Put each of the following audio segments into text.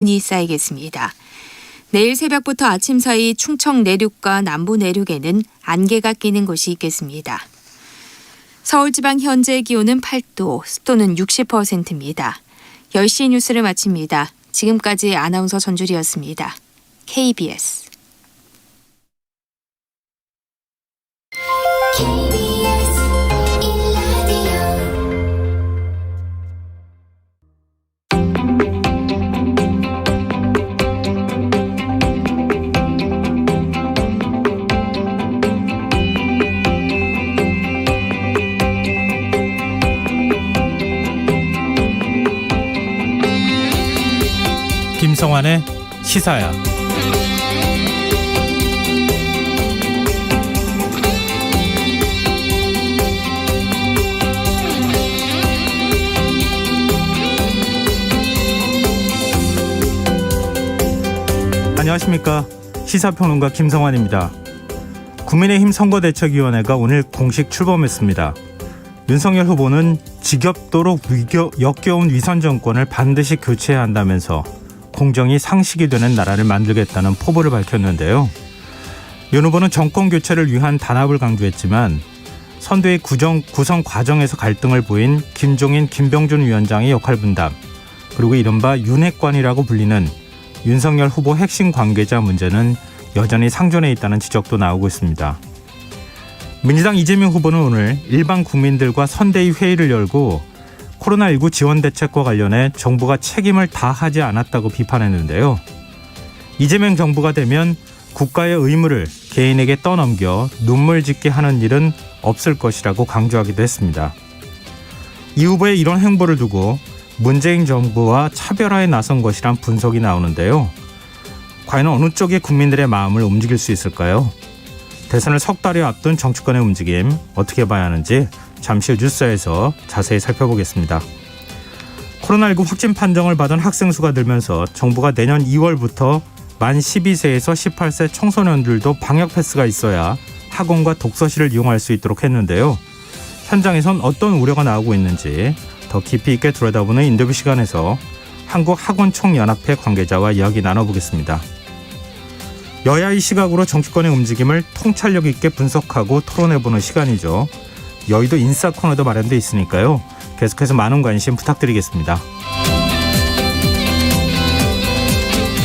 눈이 쌓이겠습니다. 내일 새벽부터 아침 사이 충청 내륙과 남부 내륙에는 안개가 끼는 곳이 있겠습니다. 서울지방 현재 기온은 8도, 습도는 60%입니다. 10시 뉴스를 마칩니다. 지금까지 아나운서 전주리였습니다. KBS 김성환의 시사야. 안녕하십니까. 시사평론가 김성환입니다. 국민의힘 선거대책위원회가 오늘 공식 출범했습니다. 윤석열 후보는 지겹도록 역겨운 위선 정권을 반드시 교체해야 한다면서 공정이 상식이 되는 나라를 만들겠다는 포부를 밝혔는데요. 윤 후보는 정권 교체를 위한 단합을 강조했지만 선대위 구성 과정에서 갈등을 보인 김종인, 김병준 위원장의 역할 분담, 그리고 이른바 윤핵관이라고 불리는 윤석열 후보 핵심 관계자 문제는 여전히 상존해 있다는 지적도 나오고 있습니다. 민주당 이재명 후보는 오늘 일반 국민들과 선대위 회의를 열고 코로나19 지원 대책과 관련해 정부가 책임을 다하지 않았다고 비판했는데요. 이재명 정부가 되면 국가의 의무를 개인에게 떠넘겨 눈물 짓게 하는 일은 없을 것이라고 강조하기도 했습니다. 이 후보의 이런 행보를 두고 문재인 정부와 차별화에 나선 것이란 분석이 나오는데요. 과연 어느 쪽이 국민들의 마음을 움직일 수 있을까요? 대선을 석 달여 앞둔 정치권의 움직임 어떻게 봐야 하는지 잠시 후 뉴스에서 자세히 살펴보겠습니다. 코로나19 확진 판정을 받은 학생 수가 늘면서 정부가 내년 2월부터 만 12세에서 18세 청소년들도 방역 패스가 있어야 학원과 독서실을 이용할 수 있도록 했는데요. 현장에선 어떤 우려가 나오고 있는지 더 깊이 있게 들여다보는 인터뷰 시간에서 한국학원총연합회 관계자와 이야기 나눠보겠습니다. 여야의 시각으로 정치권의 움직임을 통찰력 있게 분석하고 토론해보는 시간이죠. 여의도 인싸 코너도 마련돼 있으니까요. 계속해서 많은 관심 부탁드리겠습니다.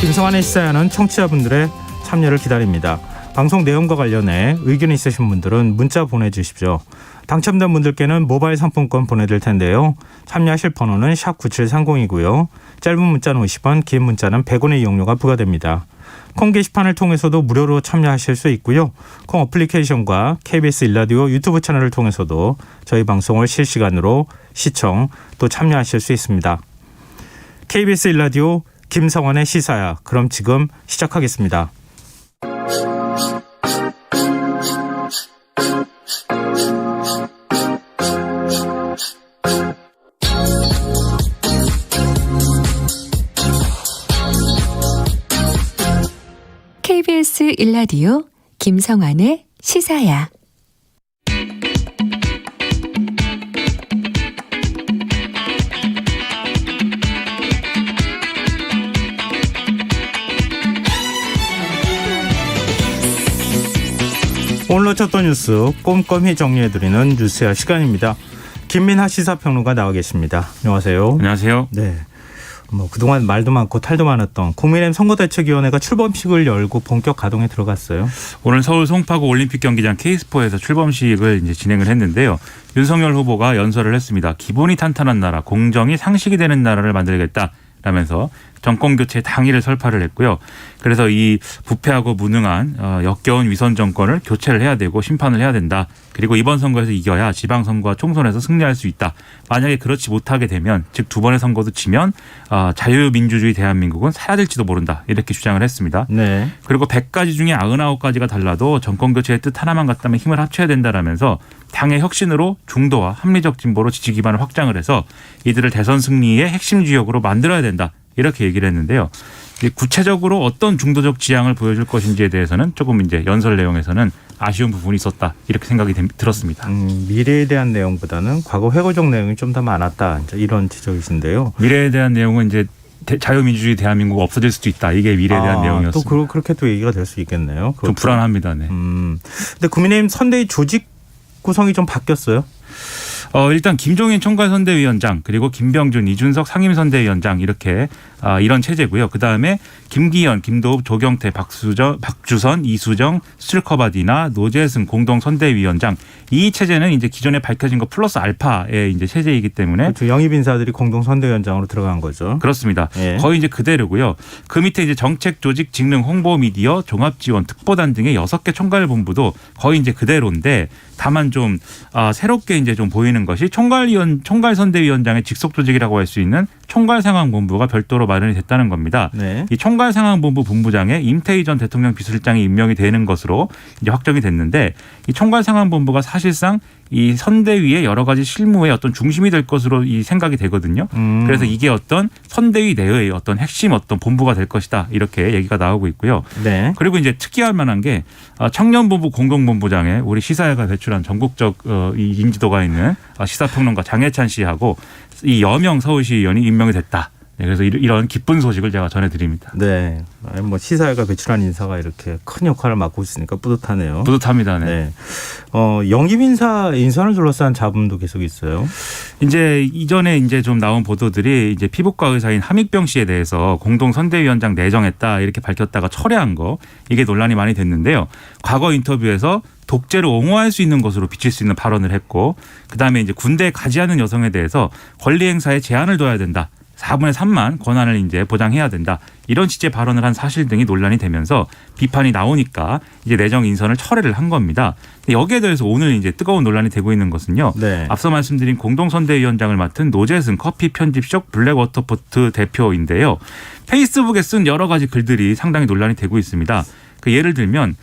김성환의 시사야는 청취자분들의 참여를 기다립니다. 방송 내용과 관련해 의견이 있으신 분들은 문자 보내주십시오. 당첨된 분들께는 모바일 상품권 보내드릴 텐데요. 참여하실 번호는 샵 9730이고요. 짧은 문자는 50원, 긴 문자는 100원의 이용료가 부과됩니다. 콩 게시판을 통해서도 무료로 참여하실 수 있고요. 콩 어플리케이션과 KBS 일라디오 유튜브 채널을 통해서도 저희 방송을 실시간으로 시청 또 참여하실 수 있습니다. KBS 일라디오 김성환의 시사야. 그럼 지금 시작하겠습니다. KBS 일라디오 김성환의 시사야. 오늘 놓쳤던 뉴스 꼼꼼히 정리해드리는 뉴스야 시간입니다. 김민하 시사평론가 나와 계십니다. 안녕하세요. 안녕하세요. 네. 그동안 말도 많고 탈도 많았던 국민의힘 선거대책위원회가 출범식을 열고 본격 가동에 들어갔어요. 오늘 서울 송파구 올림픽 경기장 K스포에서 출범식을 이제 진행을 했는데요. 윤석열 후보가 연설을 했습니다. 기본이 탄탄한 나라, 공정이 상식이 되는 나라를 만들겠다라면서 정권 교체 당일을 설파를 했고요. 그래서 이 부패하고 무능한 역겨운 위선 정권을 교체를 해야 되고 심판을 해야 된다. 그리고 이번 선거에서 이겨야 지방선거와 총선에서 승리할 수 있다. 만약에 그렇지 못하게 되면, 즉 두 번의 선거도 지면 자유민주주의 대한민국은 사라질지도 모른다. 이렇게 주장을 했습니다. 네. 그리고 100가지 중에 99가지가 달라도 정권 교체의 뜻 하나만 같다면 힘을 합쳐야 된다라면서 당의 혁신으로 중도와 합리적 진보로 지지 기반을 확장을 해서 이들을 대선 승리의 핵심 지역으로 만들어야 된다. 이렇게 얘기를 했는데요. 구체적으로 어떤 중도적 지향을 보여줄 것인지에 대해서는 조금 이제 연설 내용에서는 아쉬운 부분이 있었다 이렇게 생각이 들었습니다. 미래에 대한 내용보다는 과거 회고적 내용이 좀 더 많았다 이런 지적이신데요. 미래에 대한 내용은 이제 자유민주주의 대한민국 없어질 수도 있다. 이게 미래에 대한 내용이었습니다. 또 그렇게 또 얘기가 될 수 있겠네요. 그것도. 좀 불안합니다. 네. 근데 국민의힘 선대위 조직 구성이 좀 바뀌었어요. 일단 김종인 총괄선대위원장 그리고 김병준, 이준석 상임선대위원장 이렇게 이런 체제고요. 그다음에 김기현, 김도읍, 조경태, 박주선, 이수정, 수칠커바디나 노재승 공동선대위원장 이 체제는 이제 기존에 밝혀진 거 플러스 알파의 이제 체제이기 때문에 그렇죠. 영입 인사들이 공동선대위원장으로 들어간 거죠. 그렇습니다. 예. 거의 이제 그대로고요. 그 밑에 이제 정책, 조직, 직능, 홍보, 미디어, 종합지원, 특보단 등의 6개 총괄본부도 거의 이제 그대로인데 다만 좀 새롭게 이제 좀 보이는 것이 총괄선대위원장의 직속 조직이라고 할 수 있는 총괄상황본부가 별도로 마련이 됐다는 겁니다. 네. 이 총괄상황본부 본부장에 임태희 전 대통령 비서실장이 임명이 되는 것으로 이제 확정이 됐는데 이 총괄상황본부가 사실상 이 선대위의 여러 가지 실무의 어떤 중심이 될 것으로 이 생각이 되거든요. 그래서 이게 어떤 선대위 내의 어떤 핵심 어떤 본부가 될 것이다 이렇게 얘기가 나오고 있고요. 네. 그리고 이제 특이할 만한 게 청년본부 공동본부장에 우리 시사회가 배출한 전국적 이 인지도가 있는 시사평론가 장혜찬 씨하고 이 여명 서울시 의원이 임명이 됐다. 네, 그래서 이런 기쁜 소식을 제가 전해드립니다. 네. 뭐 시사회가 배출한 인사가 이렇게 큰 역할을 맡고 있으니까 뿌듯하네요. 뿌듯합니다. 네. 네. 영입 인선을 둘러싼 잡음도 계속 있어요. 이제 이전에 이제 좀 나온 보도들이 이제 피부과 의사인 함익병 씨에 대해서 공동 선대위원장 내정했다 이렇게 밝혔다가 철회한 거 이게 논란이 많이 됐는데요. 과거 인터뷰에서 독재를 옹호할 수 있는 것으로 비칠 수 있는 발언을 했고 그다음에 이제 군대에 가지 않은 여성에 대해서 권리 행사에 제한을 둬야 된다. 4분의 3만 권한을 이제 보장해야 된다. 이런 취지의 발언을 한 사실 등이 논란이 되면서 비판이 나오니까 이제 내정 인선을 철회를 한 겁니다. 근데 여기에 대해서 오늘 이제 뜨거운 논란이 되고 있는 것은요. 네. 앞서 말씀드린 공동선대위원장을 맡은 노재승 커피 편집숍 블랙워터포트 대표인데요. 페이스북에 쓴 여러 가지 글들이 상당히 논란이 되고 있습니다. 예를 들면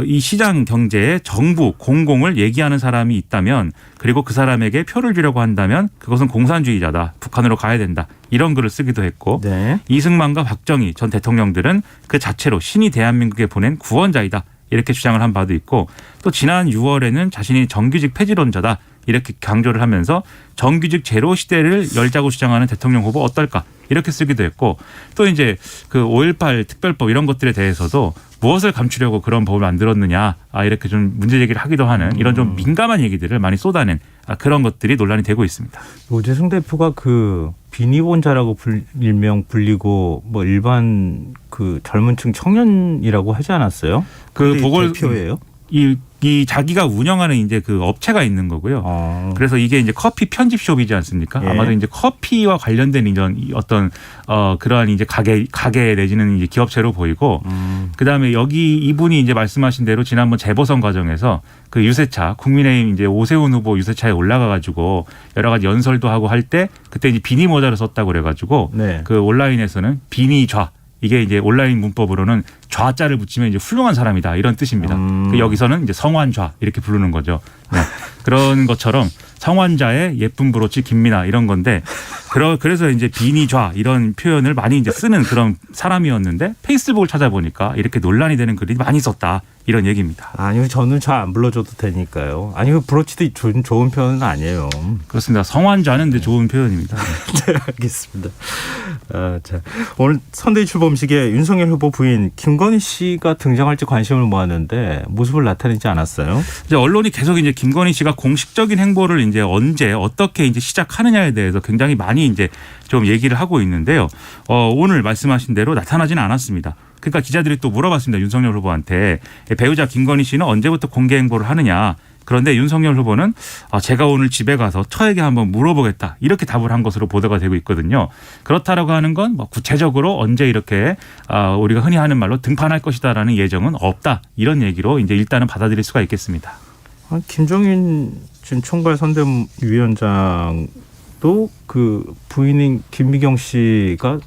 이 시장 경제에 정부, 공공을 얘기하는 사람이 있다면 그리고 그 사람에게 표를 주려고 한다면 그것은 공산주의자다. 북한으로 가야 된다. 이런 글을 쓰기도 했고 네. 이승만과 박정희 전 대통령들은 그 자체로 신이 대한민국에 보낸 구원자이다. 이렇게 주장을 한 바도 있고 또 지난 6월에는 자신이 정규직 폐지론자다. 이렇게 강조를 하면서 정규직 제로 시대를 열자고 주장하는 대통령 후보 어떨까 이렇게 쓰기도 했고 또 이제 그 5.18 특별법 이런 것들에 대해서도 무엇을 감추려고 그런 법을 만들었느냐 이렇게 좀 문제 제기를 하기도 하는 이런 좀 민감한 얘기들을 많이 쏟아낸 그런 것들이 논란이 되고 있습니다. 노재승 대표가 그 비니본자라고 일명 불리고 뭐 일반 그 젊은층 청년이라고 하지 않았어요? 그 보궐 대표예요? 이 자기가 운영하는 이제 그 업체가 있는 거고요. 그래서 이게 이제 커피 편집숍이지 않습니까? 예. 아마도 이제 커피와 관련된 이런 어떤 그러한 이제 가게 내지는 이제 기업체로 보이고, 그 다음에 여기 이분이 이제 말씀하신 대로 지난번 재보선 과정에서 그 유세차 국민의힘 이제 오세훈 후보 유세차에 올라가가지고 여러 가지 연설도 하고 할 때 그때 이제 비니 모자를 썼다고 그래가지고 네. 그 온라인에서는 비니좌. 이게 이제 온라인 문법으로는 좌자를 붙이면 이제 훌륭한 사람이다 이런 뜻입니다. 여기서는 이제 성환좌 이렇게 부르는 거죠. 네. 그런 것처럼 성환자의 예쁜 브로치 김미나 이런 건데 그래서 이제 비니좌 이런 표현을 많이 이제 쓰는 그런 사람이었는데 페이스북을 찾아보니까 이렇게 논란이 되는 글이 많이 썼다 이런 얘기입니다. 아니요, 저는 잘 안 불러줘도 되니까요. 아니, 그 브로치도 좋은 표현은 아니에요. 그렇습니다. 성환좌는 근데 좋은 표현입니다. 네, 알겠습니다. 자, 오늘 선대위 출범식에 윤석열 후보 부인 김건희 씨가 등장할지 관심을 모았는데 모습을 나타내지 않았어요. 이제 언론이 계속 이제 김건희 씨가 공식적인 행보를 이제 언제 어떻게 이제 시작하느냐에 대해서 굉장히 많이 이제 좀 얘기를 하고 있는데요. 오늘 말씀하신 대로 나타나지는 않았습니다. 그러니까 기자들이 또 물어봤습니다. 윤석열 후보한테 배우자 김건희 씨는 언제부터 공개 행보를 하느냐. 그런데 윤석열 후보는 제가 오늘 집에 가서 처에게 한번 물어보겠다. 이렇게 답을 한 것으로 보도가 되고 있거든요. 그렇다라고 하는 건 뭐 구체적으로 언제 이렇게 우리가 흔히 하는 말로 등판할 것이다라는 예정은 없다. 이런 얘기로 이제 일단은 받아들일 수가 있겠습니다. 김종인 전 총괄 선대위원장도 그 부인인 김미경 씨가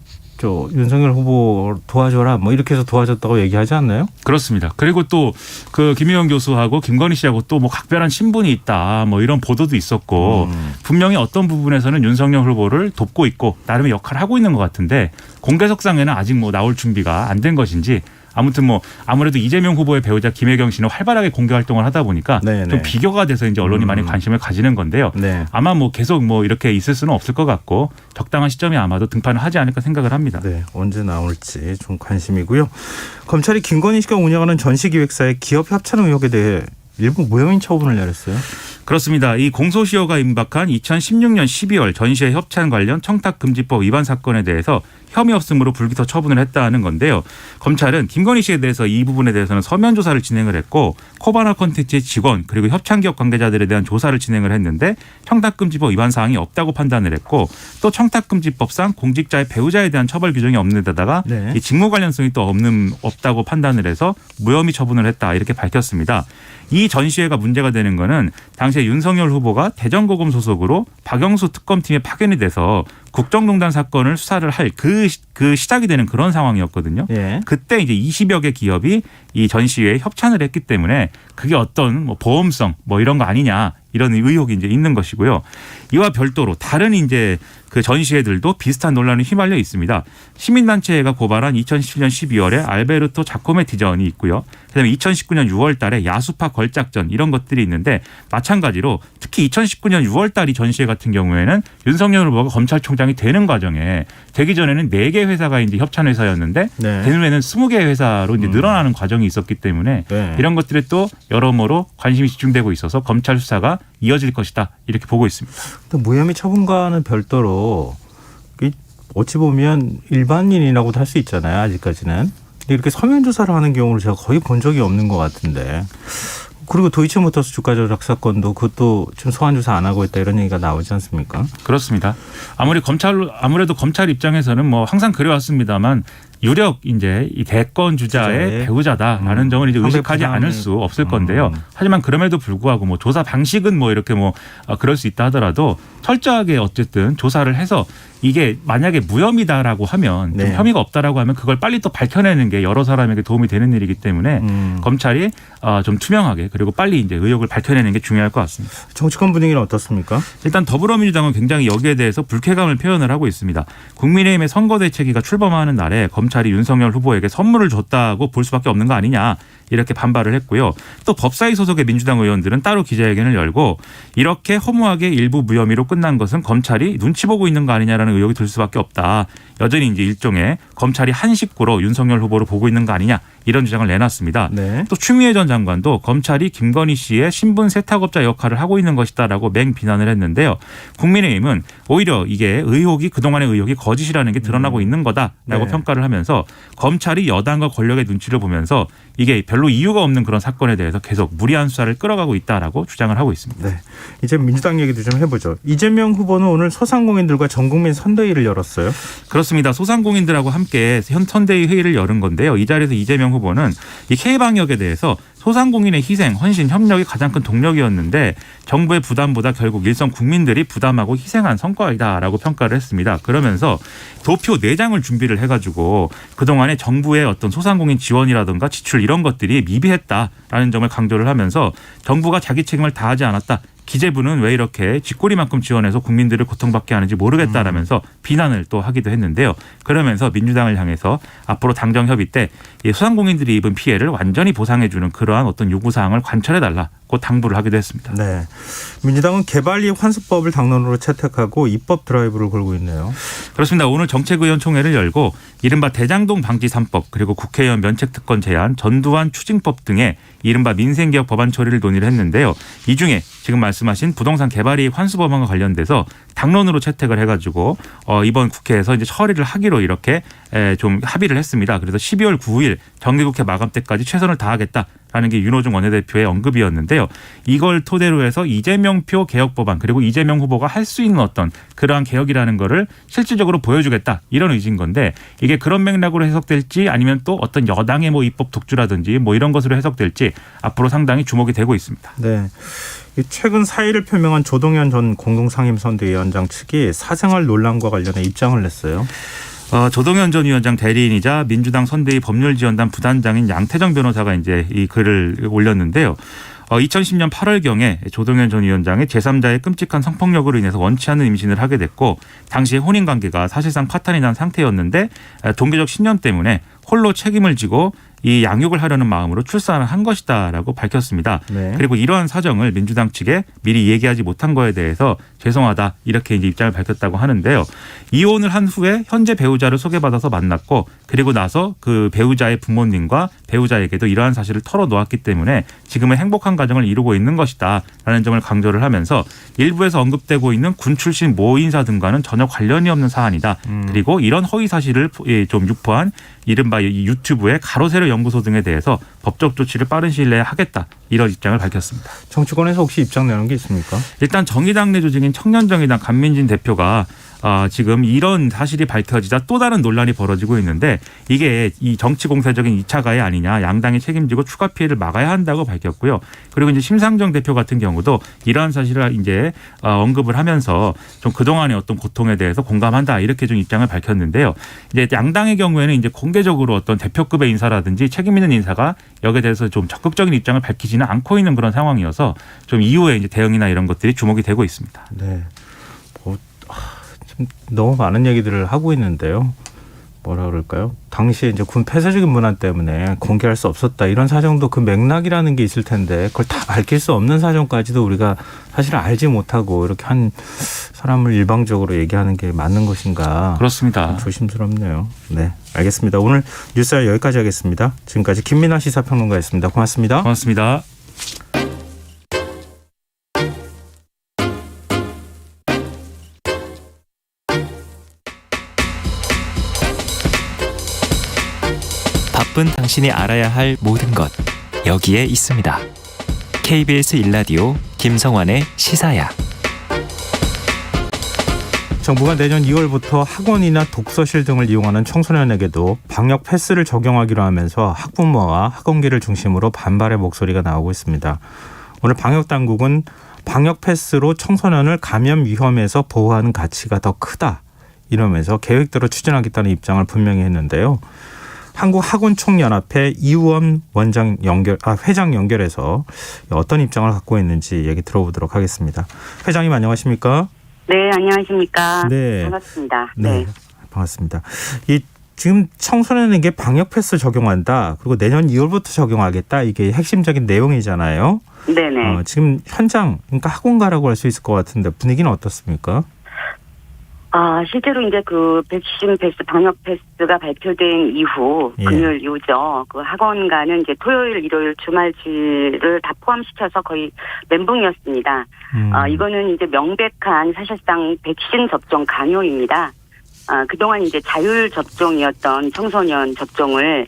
윤석열 후보 도와줘라 뭐 이렇게 해서 도와줬다고 얘기하지 않나요? 그렇습니다. 그리고 또 그 김혜영 교수하고 김건희 씨하고 또 뭐 각별한 친분이 있다 뭐 이런 보도도 있었고 분명히 어떤 부분에서는 윤석열 후보를 돕고 있고 나름의 역할을 하고 있는 것 같은데 공개석상에는 아직 뭐 나올 준비가 안 된 것인지 아무튼 뭐 아무래도 이재명 후보의 배우자 김혜경 씨는 활발하게 공개 활동을 하다 보니까 네네. 좀 비교가 돼서 이제 언론이 많이 관심을 가지는 건데요. 네. 아마 뭐 계속 뭐 이렇게 있을 수는 없을 것 같고 적당한 시점에 아마도 등판을 하지 않을까 생각을 합니다. 네, 언제 나올지 좀 관심이고요. 검찰이 김건희 씨가 운영하는 전시기획사의 기업 협찬 의혹에 대해 일부 무혐의 처분을 내렸어요. 그렇습니다. 이 공소시효가 임박한 2016년 12월 전시회 협찬 관련 청탁금지법 위반 사건에 대해서 혐의 없음으로 불기소 처분을 했다는 건데요. 검찰은 김건희 씨에 대해서 이 부분에 대해서는 서면 조사를 진행을 했고 코바나 콘텐츠의 직원 그리고 협찬기업 관계자들에 대한 조사를 진행을 했는데 청탁금지법 위반 사항이 없다고 판단을 했고 또 청탁금지법상 공직자의 배우자에 대한 처벌 규정이 없는 데다가 네. 이 직무 관련성이 또 없다고 판단을 해서 무혐의 처분을 했다 이렇게 밝혔습니다. 이 전시회가 문제가 되는 거는 당시에 윤석열 후보가 대전고검 소속으로 박영수 특검팀에 파견이 돼서 국정농단 사건을 수사를 할 그 시작이 되는 그런 상황이었거든요. 예. 그때 이제 20여 개 기업이 이 전시회에 협찬을 했기 때문에 그게 어떤 뭐 보험성 뭐 이런 거 아니냐 이런 의혹이 이제 있는 것이고요. 이와 별도로 다른 이제 그 전시회들도 비슷한 논란에 휘말려 있습니다. 시민단체가 고발한 2017년 12월에 알베르토 자코메 디전이 있고요. 그다음에 2019년 6월 달에 야수파 걸작전 이런 것들이 있는데 마찬가지로 특히 2019년 6월 달 이 전시회 같은 경우에는 윤석열 후보가 검찰총장이 되는 과정에 되기 전에는 4개 회사가 이제 협찬 회사였는데 네. 되는 후에는 20개 회사로 이제 늘어나는 과정이 있었기 때문에 네. 이런 것들에 또 여러모로 관심이 집중되고 있어서 검찰 수사가 이어질 것이다 이렇게 보고 있습니다. 또 무혐의 처분과는 별도로 어찌 보면 일반인이라고도 할 수 있잖아요. 아직까지는. 근데 이렇게 서면 조사를 하는 경우를 제가 거의 본 적이 없는 것 같은데. 그리고 도이치모터스 주가 조작 사건도 그것도 지금 소환 조사 안 하고 있다 이런 얘기가 나오지 않습니까? 그렇습니다. 아무래도 검찰 입장에서는 뭐 항상 그래왔습니다만 유력 이제 이 대권 주자의 주자의 배우자다라는 점을 이제 의식하지 상대 않을 수 없을 건데요. 하지만 그럼에도 불구하고 뭐 조사 방식은 뭐 이렇게 뭐 그럴 수 있다 하더라도 철저하게 어쨌든 조사를 해서 이게 만약에 무혐의다라고 하면 좀 네. 혐의가 없다라고 하면 그걸 빨리 또 밝혀내는 게 여러 사람에게 도움이 되는 일이기 때문에 검찰이 좀 투명하게 그리고 빨리 이제 의혹을 밝혀내는 게 중요할 것 같습니다. 정치권 분위기는 어떻습니까? 일단 더불어민주당은 굉장히 여기에 대해서 불쾌감을 표현을 하고 있습니다. 국민의힘의 선거대책위가 출범하는 날에 검찰이 윤석열 후보에게 선물을 줬다고 볼 수밖에 없는 거 아니냐 이렇게 반발을 했고요. 또 법사위 소속의 민주당 의원들은 따로 기자회견을 열고 이렇게 허무하게 일부 무혐의로 끝난 것은 검찰이 눈치 보고 있는 거 아니냐라는 의혹이 들 수밖에 없다. 여전히 이제 일종의 검찰이 한 식구로 윤석열 후보를 보고 있는 거 아니냐 이런 주장을 내놨습니다. 네. 또 추미애 전 장관도 검찰이 김건희 씨의 신분 세탁업자 역할을 하고 있는 것이다라고 맹비난을 했는데요. 국민의힘은 오히려 이게 그동안의 의혹이 거짓이라는 게 드러나고 있는 거다라고 네. 평가를 하면서 검찰이 여당과 권력의 눈치를 보면서 이게 별로 이유가 없는 그런 사건에 대해서 계속 무리한 수사를 끌어가고 있다라고 주장을 하고 있습니다. 네. 이제 민주당 얘기도 좀 해보죠. 이재명 후보는 오늘 소상공인들과 전국민 선대위를 열었어요. 그렇습니다. 소상공인들하고 함께 현 선대위 회의를 열은 건데요. 이 자리에서 이재명 후보는 이 K방역에 대해서 소상공인의 희생, 헌신, 협력이 가장 큰 동력이었는데 정부의 부담보다 결국 일선 국민들이 부담하고 희생한 성과이다라고 평가를 했습니다. 그러면서 도표 4장을 준비를 해가지고 그동안에 정부의 어떤 소상공인 지원이라든가 지출 이런 것들이 미비했다라는 점을 강조를 하면서 정부가 자기 책임을 다하지 않았다. 기재부는 왜 이렇게 쥐꼬리만큼 지원해서 국민들을 고통받게 하는지 모르겠다라면서 비난을 또 하기도 했는데요. 그러면서 민주당을 향해서 앞으로 당정 협의 때 소상공인들이 입은 피해를 완전히 보상해주는 그러한 어떤 요구사항을 관철해달라고 당부를 하기도 했습니다. 네. 민주당은 개발이익 환수법을 당론으로 채택하고 입법 드라이브를 걸고 있네요. 그렇습니다. 오늘 정책위원총회를 열고 이른바 대장동 방지 3법 그리고 국회의원 면책특권 제한, 전두환 추징법 등의 이른바 민생개혁 법안 처리를 논의를 했는데요. 이 중에 지금 말씀하신 부동산 개발이익 환수 법안과 관련돼서 당론으로 채택을 해가지고 이번 국회에서 이제 처리를 하기로 이렇게 좀 합의를 했습니다. 그래서 12월 9일 정기국회 마감 때까지 최선을 다하겠다라는 게 윤호중 원내대표의 언급이었는데요. 이걸 토대로 해서 이재명표 개혁 법안 그리고 이재명 후보가 할 수 있는 어떤 그러한 개혁이라는 거를 실질적으로 보여주겠다 이런 의지인 건데 이게 그런 맥락으로 해석될지 아니면 또 어떤 여당의 뭐 입법 독주라든지 뭐 이런 것으로 해석될지 앞으로 상당히 주목이 되고 있습니다. 네. 최근 사의를 표명한 조동현 전 공동상임선대위원장 측이 사생활 논란과 관련해 입장을 냈어요. 조동현 전 위원장 대리인이자 민주당 선대위 법률지원단 부단장인 양태정 변호사가 이제 이 글을 올렸는데요. 2010년 8월경에 조동현 전 위원장의 제3자의 끔찍한 성폭력으로 인해서 원치 않는 임신을 하게 됐고 당시에 혼인관계가 사실상 파탄이 난 상태였는데 종교적 신념 때문에 홀로 책임을 지고 이 양육을 하려는 마음으로 출산을 한 것이다라고 밝혔습니다. 네. 그리고 이러한 사정을 민주당 측에 미리 얘기하지 못한 거에 대해서 죄송하다 이렇게 이제 입장을 밝혔다고 하는데요. 이혼을 한 후에 현재 배우자를 소개받아서 만났고 그리고 나서 그 배우자의 부모님과 배우자에게도 이러한 사실을 털어놓았기 때문에 지금은 행복한 가정을 이루고 있는 것이다라는 점을 강조를 하면서 일부에서 언급되고 있는 군 출신 모 인사 등과는 전혀 관련이 없는 사안이다. 그리고 이런 허위 사실을 좀 유포한 이른바 이 유튜브의 가로세로 연구소 등에 대해서 법적 조치를 빠른 시일 내에 하겠다. 이런 입장을 밝혔습니다. 정치권에서 혹시 입장 내는 게 있습니까? 일단 정의당 내 조직인 청년정의당 간민진 대표가 지금 이런 사실이 밝혀지자 또 다른 논란이 벌어지고 있는데 이게 이 정치 공세적인 2차 가해 아니냐 양당이 책임지고 추가 피해를 막아야 한다고 밝혔고요. 그리고 이제 심상정 대표 같은 경우도 이러한 사실을 이제 언급을 하면서 좀 그동안의 어떤 고통에 대해서 공감한다 이렇게 좀 입장을 밝혔는데요. 이제 양당의 경우에는 이제 공개적으로 어떤 대표급의 인사라든지 책임 있는 인사가 여기에 대해서 좀 적극적인 입장을 밝히지는 않고 있는 그런 상황이어서 좀 이후에 이제 대응이나 이런 것들이 주목이 되고 있습니다. 네. 너무 많은 얘기들을 하고 있는데요. 뭐라 그럴까요? 당시에 이제 군 폐쇄적인 문화 때문에 공개할 수 없었다. 이런 사정도 그 맥락이라는 게 있을 텐데 그걸 다 밝힐 수 없는 사정까지도 우리가 사실 알지 못하고 이렇게 한 사람을 일방적으로 얘기하는 게 맞는 것인가. 그렇습니다. 조심스럽네요. 네, 알겠습니다. 오늘 뉴스알 여기까지 하겠습니다. 지금까지 김민아 시사평론가였습니다. 고맙습니다. 고맙습니다. 바쁜 당신이 알아야 할 모든 것 여기에 있습니다. KBS 1라디오 김성환의 시사야. 정부가 내년 2월부터 학원이나 독서실 등을 이용하는 청소년에게도 방역 패스를 적용하기로 하면서 학부모와 학원계를 중심으로 반발의 목소리가 나오고 있습니다. 오늘 방역 당국은 방역 패스로 청소년을 감염 위험에서 보호하는 가치가 더 크다 이러면서 계획대로 추진하겠다는 입장을 분명히 했는데요. 한국학원총연합회 이우원 회장 연결해서 어떤 입장을 갖고 있는지 얘기 들어보도록 하겠습니다. 회장님 안녕하십니까? 네, 안녕하십니까? 네. 반갑습니다. 네, 반갑습니다. 지금 청소년에게 방역 패스 적용한다. 그리고 내년 2월부터 적용하겠다. 이게 핵심적인 내용이잖아요. 네네. 지금 현장, 그러니까 학원가라고 할 수 있을 것 같은데 분위기는 어떻습니까? 실제로 이제 그 백신 패스, 방역 패스가 발표된 이후, 예. 금요일 이후죠. 그 학원가는 이제 토요일, 일요일, 주말치를 다 포함시켜서 거의 멘붕이었습니다. 이거는 이제 명백한 사실상 백신 접종 강요입니다. 그동안 이제 자율 접종이었던 청소년 접종을,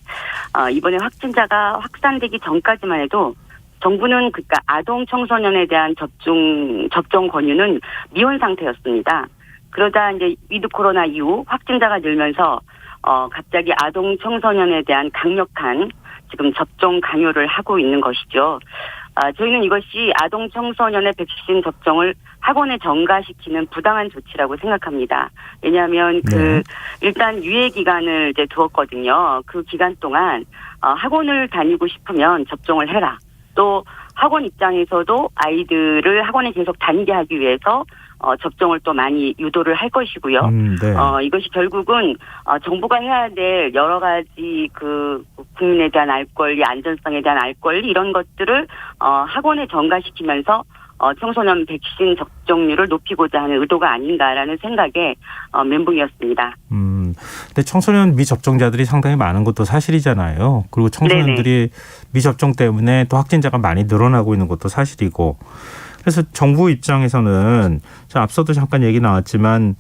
이번에 확진자가 확산되기 전까지만 해도 정부는 그러니까 아동 청소년에 대한 접종 권유는 미혼 상태였습니다. 그러다 이제 위드 코로나 이후 확진자가 늘면서 갑자기 아동 청소년에 대한 강력한 지금 접종 강요를 하고 있는 것이죠. 저희는 이것이 아동 청소년의 백신 접종을 학원에 전가시키는 부당한 조치라고 생각합니다. 왜냐하면 일단 유예 기간을 이제 두었거든요. 그 기간 동안 학원을 다니고 싶으면 접종을 해라. 또 학원 입장에서도 아이들을 학원에 계속 다니게 하기 위해서 접종을 또 많이 유도를 할 것이고요. 네. 이것이 결국은 정부가 해야 될 여러 가지 그 국민에 대한 알 권리, 안전성에 대한 알 권리 이런 것들을 학원에 전가시키면서 청소년 백신 접종률을 높이고자 하는 의도가 아닌가라는 생각에 멘붕이었습니다. 근데 청소년 미접종자들이 상당히 많은 것도 사실이잖아요. 그리고 청소년들이 미접종 때문에 또 확진자가 많이 늘어나고 있는 것도 사실이고. 그래서 정부 입장에서는 앞서도 잠깐 얘기 나왔지만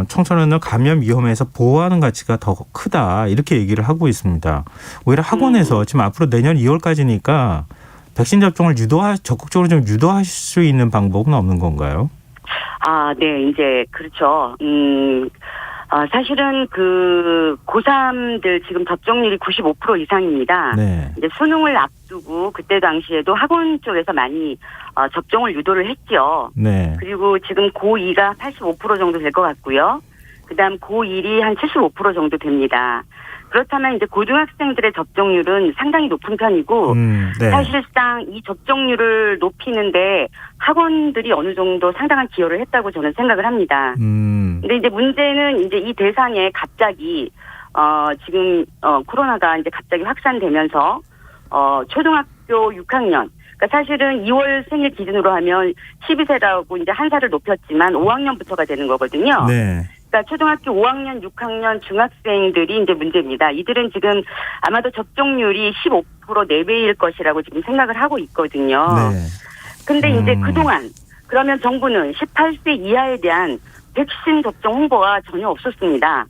청소년을 감염 위험에서 보호하는 가치가 더 크다 이렇게 얘기를 하고 있습니다. 오히려 학원에서 지금 앞으로 내년 2월까지니까 백신 접종을 적극적으로 좀 유도하실 수 있는 방법은 없는 건가요? 네, 이제 그렇죠. 사실은 그 고3들 지금 접종률이 95% 이상입니다. 네. 이제 수능을 앞두고 그때 당시에도 학원 쪽에서 많이 접종을 유도를 했죠. 네. 그리고 지금 고2가 85% 정도 될 것 같고요. 그다음 고1이 한 75% 정도 됩니다. 그렇다면 이제 고등학생들의 접종률은 상당히 높은 편이고 네. 사실상 이 접종률을 높이는데 학원들이 어느 정도 상당한 기여를 했다고 저는 생각을 합니다. 근데 이제 문제는 이제 이 대상에 갑자기 지금 코로나가 이제 갑자기 확산되면서 초등학교 6학년 그러니까 사실은 2월 생일 기준으로 하면 12세라고 이제 한 살을 높였지만 5학년부터가 되는 거거든요. 네. 그러니까 초등학교 5학년, 6학년 중학생들이 이제 문제입니다. 이들은 지금 아마도 접종률이 15% 4배일 것이라고 지금 생각을 하고 있거든요. 네. 근데 이제 그동안 그러면 정부는 18세 이하에 대한 백신 접종 홍보가 전혀 없었습니다.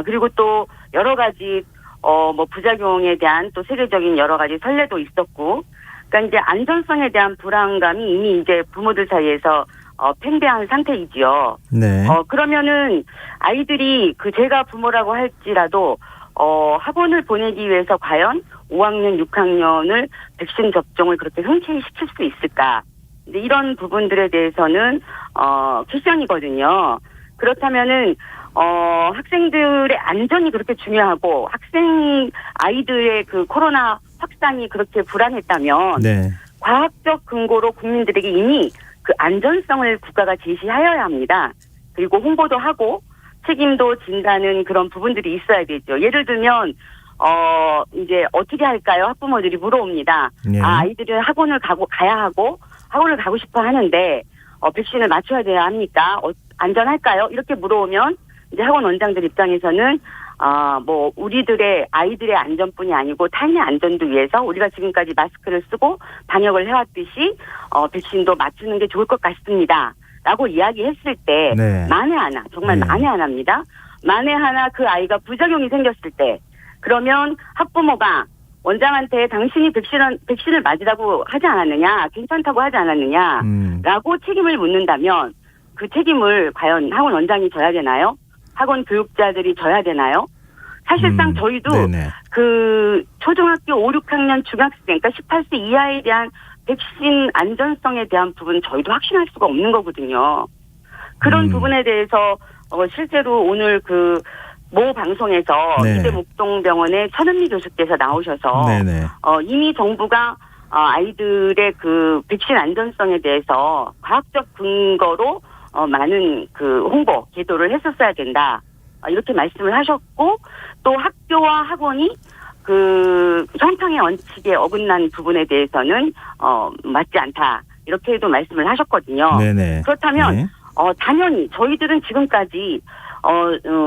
그리고 또 여러 가지 뭐 부작용에 대한 또 세계적인 여러 가지 선례도 있었고, 그러니까 이제 안전성에 대한 불안감이 이미 이제 부모들 사이에서 팽배한 상태이지요. 네. 그러면은 아이들이 제가 부모라고 할지라도 학원을 보내기 위해서 과연 5학년, 6학년을 백신 접종을 그렇게 흔쾌히 시킬 수 있을까? 근데 이런 부분들에 대해서는 퀘션이거든요. 그렇다면은 학생들의 안전이 그렇게 중요하고 아이들의 그 코로나 확산이 그렇게 불안했다면 네. 과학적 근거로 국민들에게 이미 그 안전성을 국가가 제시하여야 합니다. 그리고 홍보도 하고 책임도 진다는 그런 부분들이 있어야 되죠. 예를 들면 이제 어떻게 할까요? 학부모들이 물어옵니다. 네. 아이들은 학원을 가야 하고 학원을 가고 싶어 하는데 백신을 맞춰야 돼야 합니까? 안전할까요? 이렇게 물어오면 이제 학원 원장들 입장에서는 뭐 우리들의 아이들의 안전뿐이 아니고 타인의 안전도 위해서 우리가 지금까지 마스크를 쓰고 방역을 해왔듯이 백신도 맞추는 게 좋을 것 같습니다. 라고 이야기했을 때 네. 만에 하나 정말 네. 만에 하나입니다. 만에 하나 그 아이가 부작용이 생겼을 때 그러면 학부모가 원장한테 당신이 백신을 맞으라고 하지 않았느냐, 괜찮다고 하지 않았느냐라고 책임을 묻는다면 그 책임을 과연 학원 원장이 져야 되나요? 학원 교육자들이 져야 되나요? 사실상 저희도 네네. 그 초등학교 5, 6학년 중학생, 그러니까 18세 이하에 대한 백신 안전성에 대한 부분 저희도 확신할 수가 없는 거거든요. 그런 부분에 대해서 실제로 오늘 그 모 방송에서 네. 이대목동병원의 천은미 교수께서 나오셔서 네네. 이미 정부가 아이들의 그 백신 안전성에 대해서 과학적 근거로 많은 그 홍보 계도를 했었어야 된다. 이렇게 말씀을 하셨고 또 학교와 학원이 그 형평의 원칙에 어긋난 부분에 대해서는 맞지 않다. 이렇게도 말씀을 하셨거든요. 네네. 그렇다면 네. 당연히 저희들은 지금까지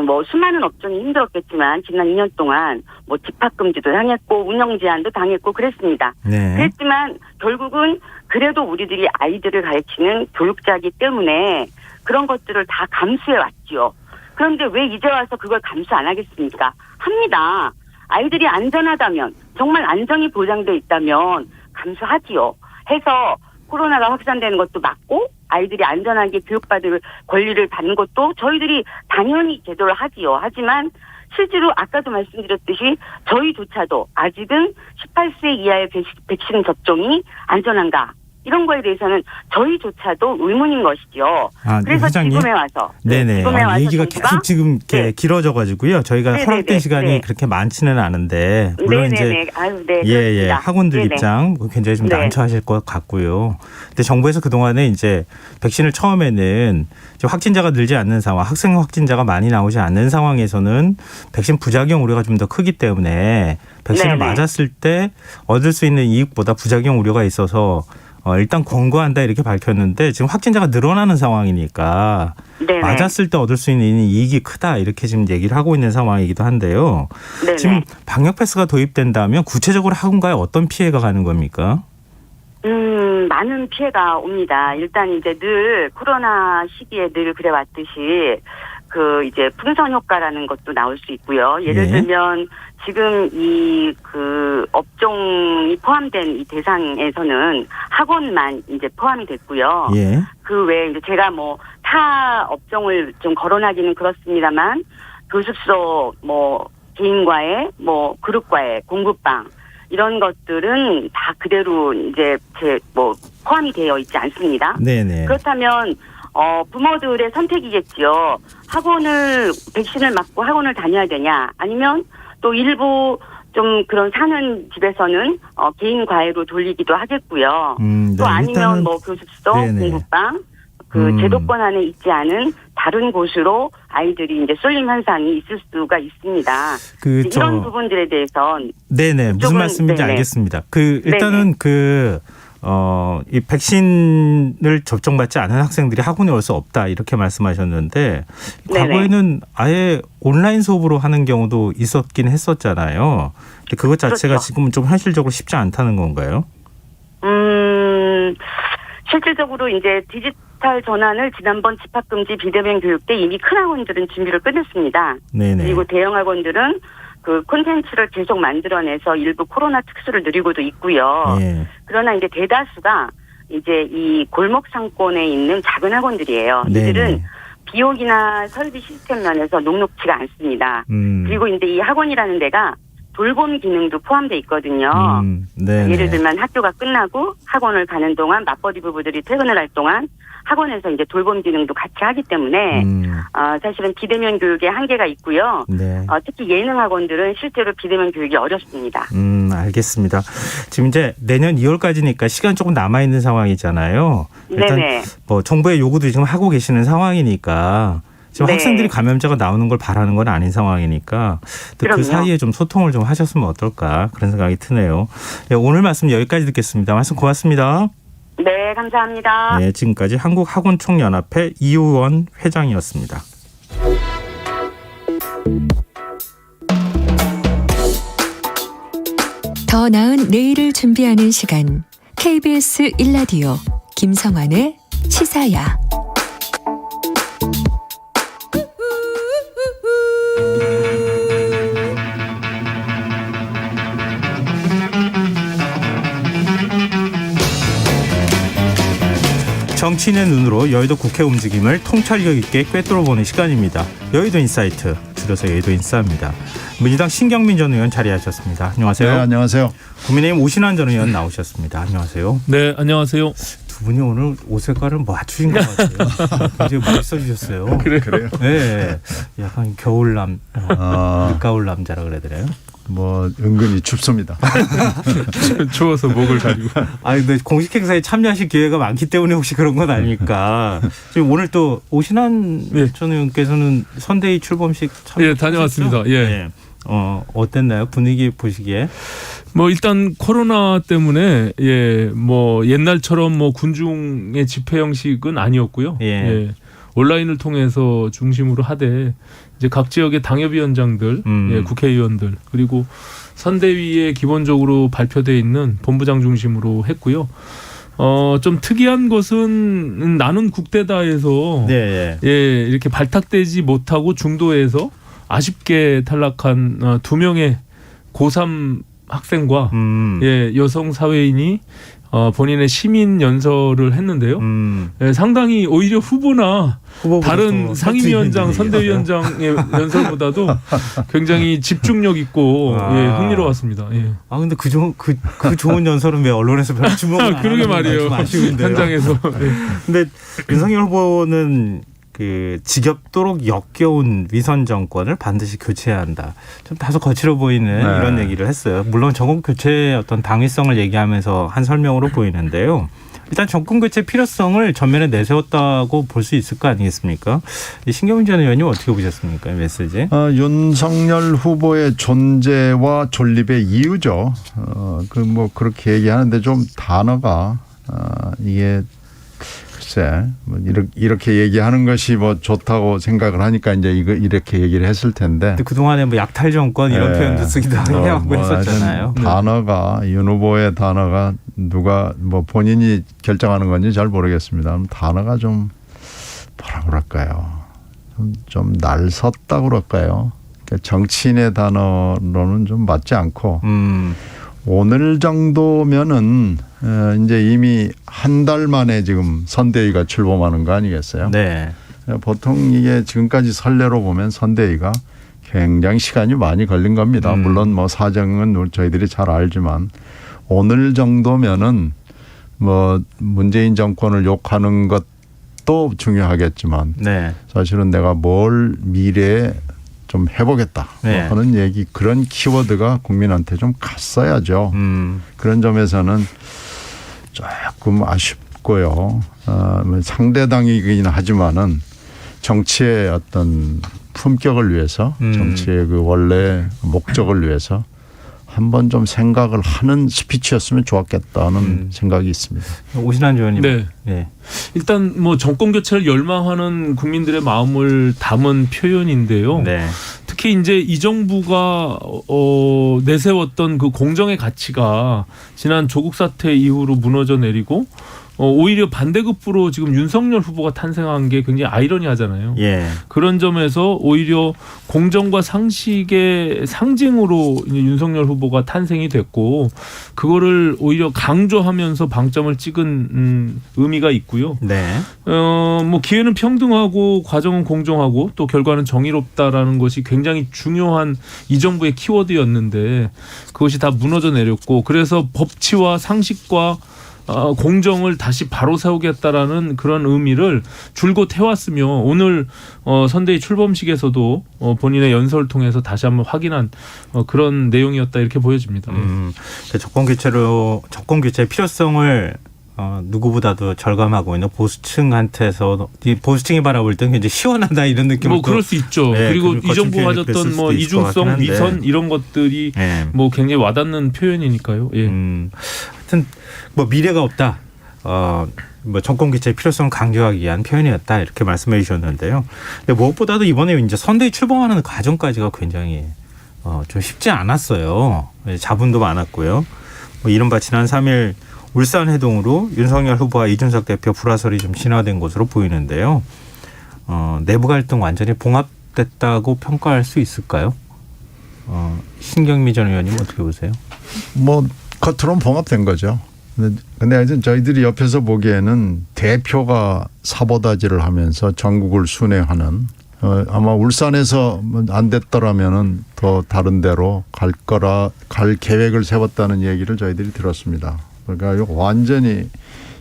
뭐 수많은 업종이 힘들었겠지만 지난 2년 동안 뭐 집합금지도 당했고 운영 제한도 당했고 그랬습니다. 네. 그랬지만 결국은 그래도 우리들이 아이들을 가르치는 교육자이기 때문에 그런 것들을 다 감수해 왔지요. 그런데 왜 이제 와서 그걸 감수 안 하겠습니까? 합니다. 아이들이 안전하다면 정말 안전이 보장돼 있다면 감수하지요. 해서 코로나가 확산되는 것도 막고 아이들이 안전하게 교육받을 권리를 받는 것도 저희들이 당연히 제도를 하지요. 하지만 실제로 아까도 말씀드렸듯이 저희조차도 아직은 18세 이하의 백신 접종이 안전한가 이런 거에 대해서는 저희조차도 의문인 것이죠. 그래서 회장님. 지금에 와서 네네. 지금에 와서 얘기가 정부가 계속 지금 이렇게 네. 길어져가지고요. 저희가 네네네. 허락된 시간이 네. 그렇게 많지는 않은데 물론 네네네. 이제 아유, 네, 예, 그렇습니다. 학원들 네네. 입장 굉장히 좀 네. 난처하실 것 같고요. 근데 정부에서 그동안에 이제 백신을 처음에는 이제 확진자가 늘지 않는 상황, 학생 확진자가 많이 나오지 않는 상황에서는 백신 부작용 우려가 좀 더 크기 때문에 백신을 네네. 맞았을 때 얻을 수 있는 이익보다 부작용 우려가 있어서 일단 권고한다 이렇게 밝혔는데 지금 확진자가 늘어나는 상황이니까 네네. 맞았을 때 얻을 수 있는 이익이 크다 이렇게 지금 얘기를 하고 있는 상황이기도 한데요. 네네. 지금 방역 패스가 도입된다면 구체적으로 학원가에 어떤 피해가 가는 겁니까? 많은 피해가 옵니다. 일단 이제 늘 코로나 시기에 늘 그래왔듯이 그 이제 풍선 효과라는 것도 나올 수 있고요. 예를 네. 들면 지금 이 그 업종이 포함된 이 대상에서는 학원만 이제 포함이 됐고요. 예. 그 외에 이제 제가 뭐 타 업종을 좀 거론하기는 그렇습니다만 교습소 뭐 개인과외 뭐 그룹과외 공부방 이런 것들은 다 그대로 이제 뭐 포함이 되어 있지 않습니다. 네네. 그렇다면 부모들의 선택이겠지요. 백신을 맞고 학원을 다녀야 되냐, 아니면 또 일부 좀 그런 사는 집에서는 개인 과외로 돌리기도 하겠고요. 또 아니면 뭐 교습소, 네네. 공부방, 그 제도권 안에 있지 않은 다른 곳으로 아이들이 이제 쏠림 현상이 있을 수가 있습니다. 이런 부분들에 대해서 네네 무슨 이쪽은, 말씀인지 네네. 알겠습니다. 일단은 이 백신을 접종받지 않은 학생들이 학원에 올 수 없다 이렇게 말씀하셨는데 네네. 과거에는 아예 온라인 수업으로 하는 경우도 있었긴 했었잖아요. 근데 그것 자체가 그렇죠. 지금은 좀 현실적으로 쉽지 않다는 건가요? 실질적으로 이제 디지털 전환을 지난번 집합금지 비대면 교육 때 이미 큰 학원들은 준비를 끝냈습니다. 네네. 그리고 대형 학원들은 그 콘텐츠를 계속 만들어내서 일부 코로나 특수를 누리고도 있고요. 예. 그러나 이제 대다수가 이제 이 골목 상권에 있는 작은 학원들이에요. 네네. 이들은 비용이나 설비 시스템 면에서 녹록지가 않습니다. 그리고 이제 이 학원이라는 데가 돌봄 기능도 포함되어 있거든요. 네네. 예를 들면 학교가 끝나고 학원을 가는 동안 맞벌이 부부들이 퇴근을 할 동안 학원에서 이제 돌봄 기능도 같이 하기 때문에 사실은 비대면 교육에 한계가 있고요. 네. 특히 예능 학원들은 실제로 비대면 교육이 어렵습니다. 알겠습니다. 지금 이제 내년 2월까지니까 시간 조금 남아 있는 상황이잖아요. 일단 네네. 뭐 정부의 요구도 지금 하고 계시는 상황이니까 지금 네. 학생들이 감염자가 나오는 걸 바라는 건 아닌 상황이니까 또 그 그럼요. 사이에 좀 소통을 좀 하셨으면 어떨까 그런 생각이 드네요. 네, 오늘 말씀 여기까지 듣겠습니다. 말씀 고맙습니다. 네, 감사합니다. 네, 지금까지 한국학원총연합회 이우원 회장이었습니다. 더 나은 내일을 준비하는 시간 KBS 1라디오 김성환의 시사야. 정치인의 눈으로 여의도 국회 움직임을 통찰력 있게 꿰뚫어보는 시간입니다. 여의도 인사이트, 줄여서 여의도 인싸입니다. 민주당 신경민 전 의원 자리하셨습니다. 안녕하세요. 네, 안녕하세요. 국민의힘 오신환 전 의원 나오셨습니다. 안녕하세요. 네, 안녕하세요. 두 분이 오늘 옷 색깔을 맞추신 것 같아요. 굉장히 멋있어 주셨어요. 그래요? 네, 약간 겨울남, 늦가을 남자라 그래야 되나요? 뭐 은근히 춥습니다. 추워서 목을 가리고. 근데 공식 행사에 참여하실 기회가 많기 때문에 혹시 그런 건 아닐까. 지금 오늘 또 오신환 네. 전 의원께서는 선대위 출범식 참여. 예, 다녀왔습니다. 예. 네. 어땠나요? 분위기 보시기에? 뭐 일단 코로나 때문에 뭐 옛날처럼 뭐 군중의 집회 형식은 아니었고요. 예. 온라인을 통해서 중심으로 하되 이제 각 지역의 당협위원장들, 국회의원들 그리고 선대위에 기본적으로 발표되어 있는 본부장 중심으로 했고요. 좀 특이한 것은 나는 국대다에서 네. 이렇게 발탁되지 못하고 중도에서 아쉽게 탈락한 2명의 고3 학생과 여성 사회인이 본인의 시민 연설을 했는데요. 상당히 오히려 후보나 다른 상임위원장, 선대위원장의 연설보다도 굉장히 집중력 있고 흥미로웠습니다. 예. 근데 그 좋은 연설은 왜 언론에서 별로 주목을 안 하는 그러게 말이에요. 좀 아쉬운데요. 현장에서. 근데 윤석열 후보는 그 지겹도록 역겨운 위선 정권을 반드시 교체해야 한다. 좀 다소 거칠어 보이는 이런 얘기를 했어요. 물론 정권 교체의 어떤 당위성을 얘기하면서 한 설명으로 보이는데요. 일단 정권 교체 필요성을 전면에 내세웠다고 볼 수 있을 거 아니겠습니까? 신경민 전 의원님 어떻게 보셨습니까? 이 메시지. 윤석열 후보의 존재와 존립의 이유죠. 뭐 그렇게 얘기하는데 좀 단어가 이게 글쎄 뭐 이렇게 얘기하는 것이 뭐 좋다고 생각을 하니까 이제 이렇게 얘기를 했을 텐데. 그 동안에 뭐 약탈 정권 이런 표현도 쓰기도 하고 했었잖아요. 단어가 윤 후보의 단어가 누가 뭐 본인이 결정하는 건지 잘 모르겠습니다. 단어가 좀 뭐라 그럴까요? 좀 날섰다 그럴까요? 정치인의 단어로는 좀 맞지 않고. 오늘 정도면은 이제 이미 한 달 만에 지금 선대위가 출범하는 거 아니겠어요? 네. 보통 이게 지금까지 선례로 보면 선대위가 굉장히 시간이 많이 걸린 겁니다. 물론 뭐 사정은 저희들이 잘 알지만 오늘 정도면은 뭐 문재인 정권을 욕하는 것도 중요하겠지만 사실은 내가 뭘 미래에 좀 해보겠다 네. 하는 얘기 그런 키워드가 국민한테 좀 갔어야죠. 그런 점에서는 조금 아쉽고요. 상대당이긴 하지만은 정치의 어떤 품격을 위해서 정치의 그 원래 목적을 위해서 한번 좀 생각을 하는 스피치였으면 좋았겠다는 생각이 있습니다. 오신환 의원님. 네. 네. 일단 뭐 정권 교체를 열망하는 국민들의 마음을 담은 표현인데요. 네. 특히 이제 이 정부가 내세웠던 그 공정의 가치가 지난 조국 사태 이후로 무너져 내리고 오히려 반대급부로 지금 윤석열 후보가 탄생한 게 굉장히 아이러니하잖아요. 예. 그런 점에서 오히려 공정과 상식의 상징으로 이제 윤석열 후보가 탄생이 됐고 그거를 오히려 강조하면서 방점을 찍은 의미가 있고요. 네. 뭐 기회는 평등하고 과정은 공정하고 또 결과는 정의롭다라는 것이 굉장히 중요한 이 정부의 키워드였는데 그것이 다 무너져 내렸고 그래서 법치와 상식과 공정을 다시 바로 세우겠다라는 그런 의미를 줄곧 해왔으며 오늘 선대위 출범식에서도 본인의 연설을 통해서 다시 한번 확인한 그런 내용이었다 이렇게 보여집니다. 정권 교체의 필요성을 누구보다도 절감하고 있는 보수층한테서 이 보수층이 바라볼 때는 굉장히 시원하다 이런 느낌을 뭐 그럴 수 있죠. 네, 그리고 이 정부 가졌던 뭐 이중성, 위선 이런 것들이 네. 뭐 굉장히 와닿는 표현이니까요. 예. 하여튼 뭐 미래가 없다. 뭐 정권 교체의 필요성을 강조하기 위한 표현이었다 이렇게 말씀해 주셨는데요. 근데 무엇보다도 이번에 이제 선대위 출범하는 과정까지가 굉장히 좀 쉽지 않았어요. 자분도 많았고요. 뭐 이른바 지난 3일 울산 해동으로 윤석열 후보와 이준석 대표 불화설이 좀 진화된 것으로 보이는데요. 내부 갈등 완전히 봉합됐다고 평가할 수 있을까요? 신경미 전 의원님 어떻게 보세요? 뭐 겉으로는 봉합된 거죠. 근데 하여튼 저희들이 옆에서 보기에는 대표가 사보다지를 하면서 전국을 순회하는 아마 울산에서 안 됐더라면은 더 다른 데로 갈 계획을 세웠다는 얘기를 저희들이 들었습니다. 그러니까 완전히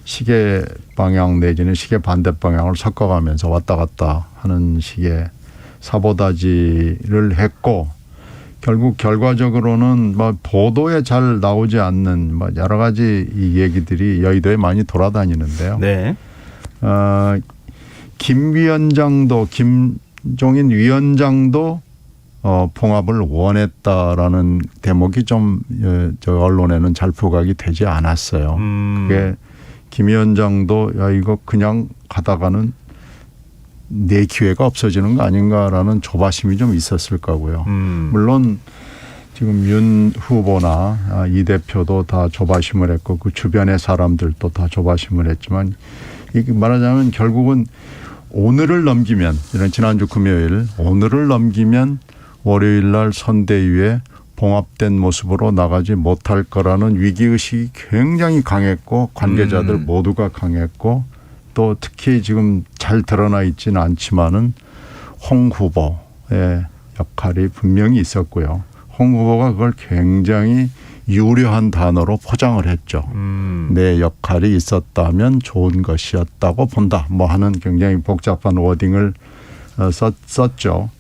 시계 방향 내지는 시계 반대 방향을 섞어가면서 왔다 갔다 하는 식의 사보다지를 했고 결국 결과적으로는 뭐 보도에 잘 나오지 않는 뭐 여러 가지 이 얘기들이 여의도에 많이 돌아다니는데요. 네. 김 위원장도 김종인 위원장도 봉합을 원했다라는 대목이 좀 저 언론에는 잘 부각이 되지 않았어요. 그게 김 위원장도 야 이거 그냥 가다가는 내 기회가 없어지는 거 아닌가라는 조바심이 좀 있었을 거고요. 물론 지금 윤 후보나 이 대표도 다 조바심을 했고 그 주변의 사람들도 다 조바심을 했지만 이게 말하자면 결국은 오늘을 넘기면 이런 지난주 금요일 오늘을 넘기면 월요일 날 선대위에 봉합된 모습으로 나가지 못할 거라는 위기의식이 굉장히 강했고 관계자들 모두가 강했고 또 특히 지금 잘 드러나 있지는 않지만은 홍 후보의 역할이 분명히 있었고요. 홍 후보가 그걸 굉장히 유려한 단어로 포장을 했죠. 내 역할이 있었다면 좋은 것이었다고 본다. 뭐 하는 굉장히 복잡한 워딩을 썼죠.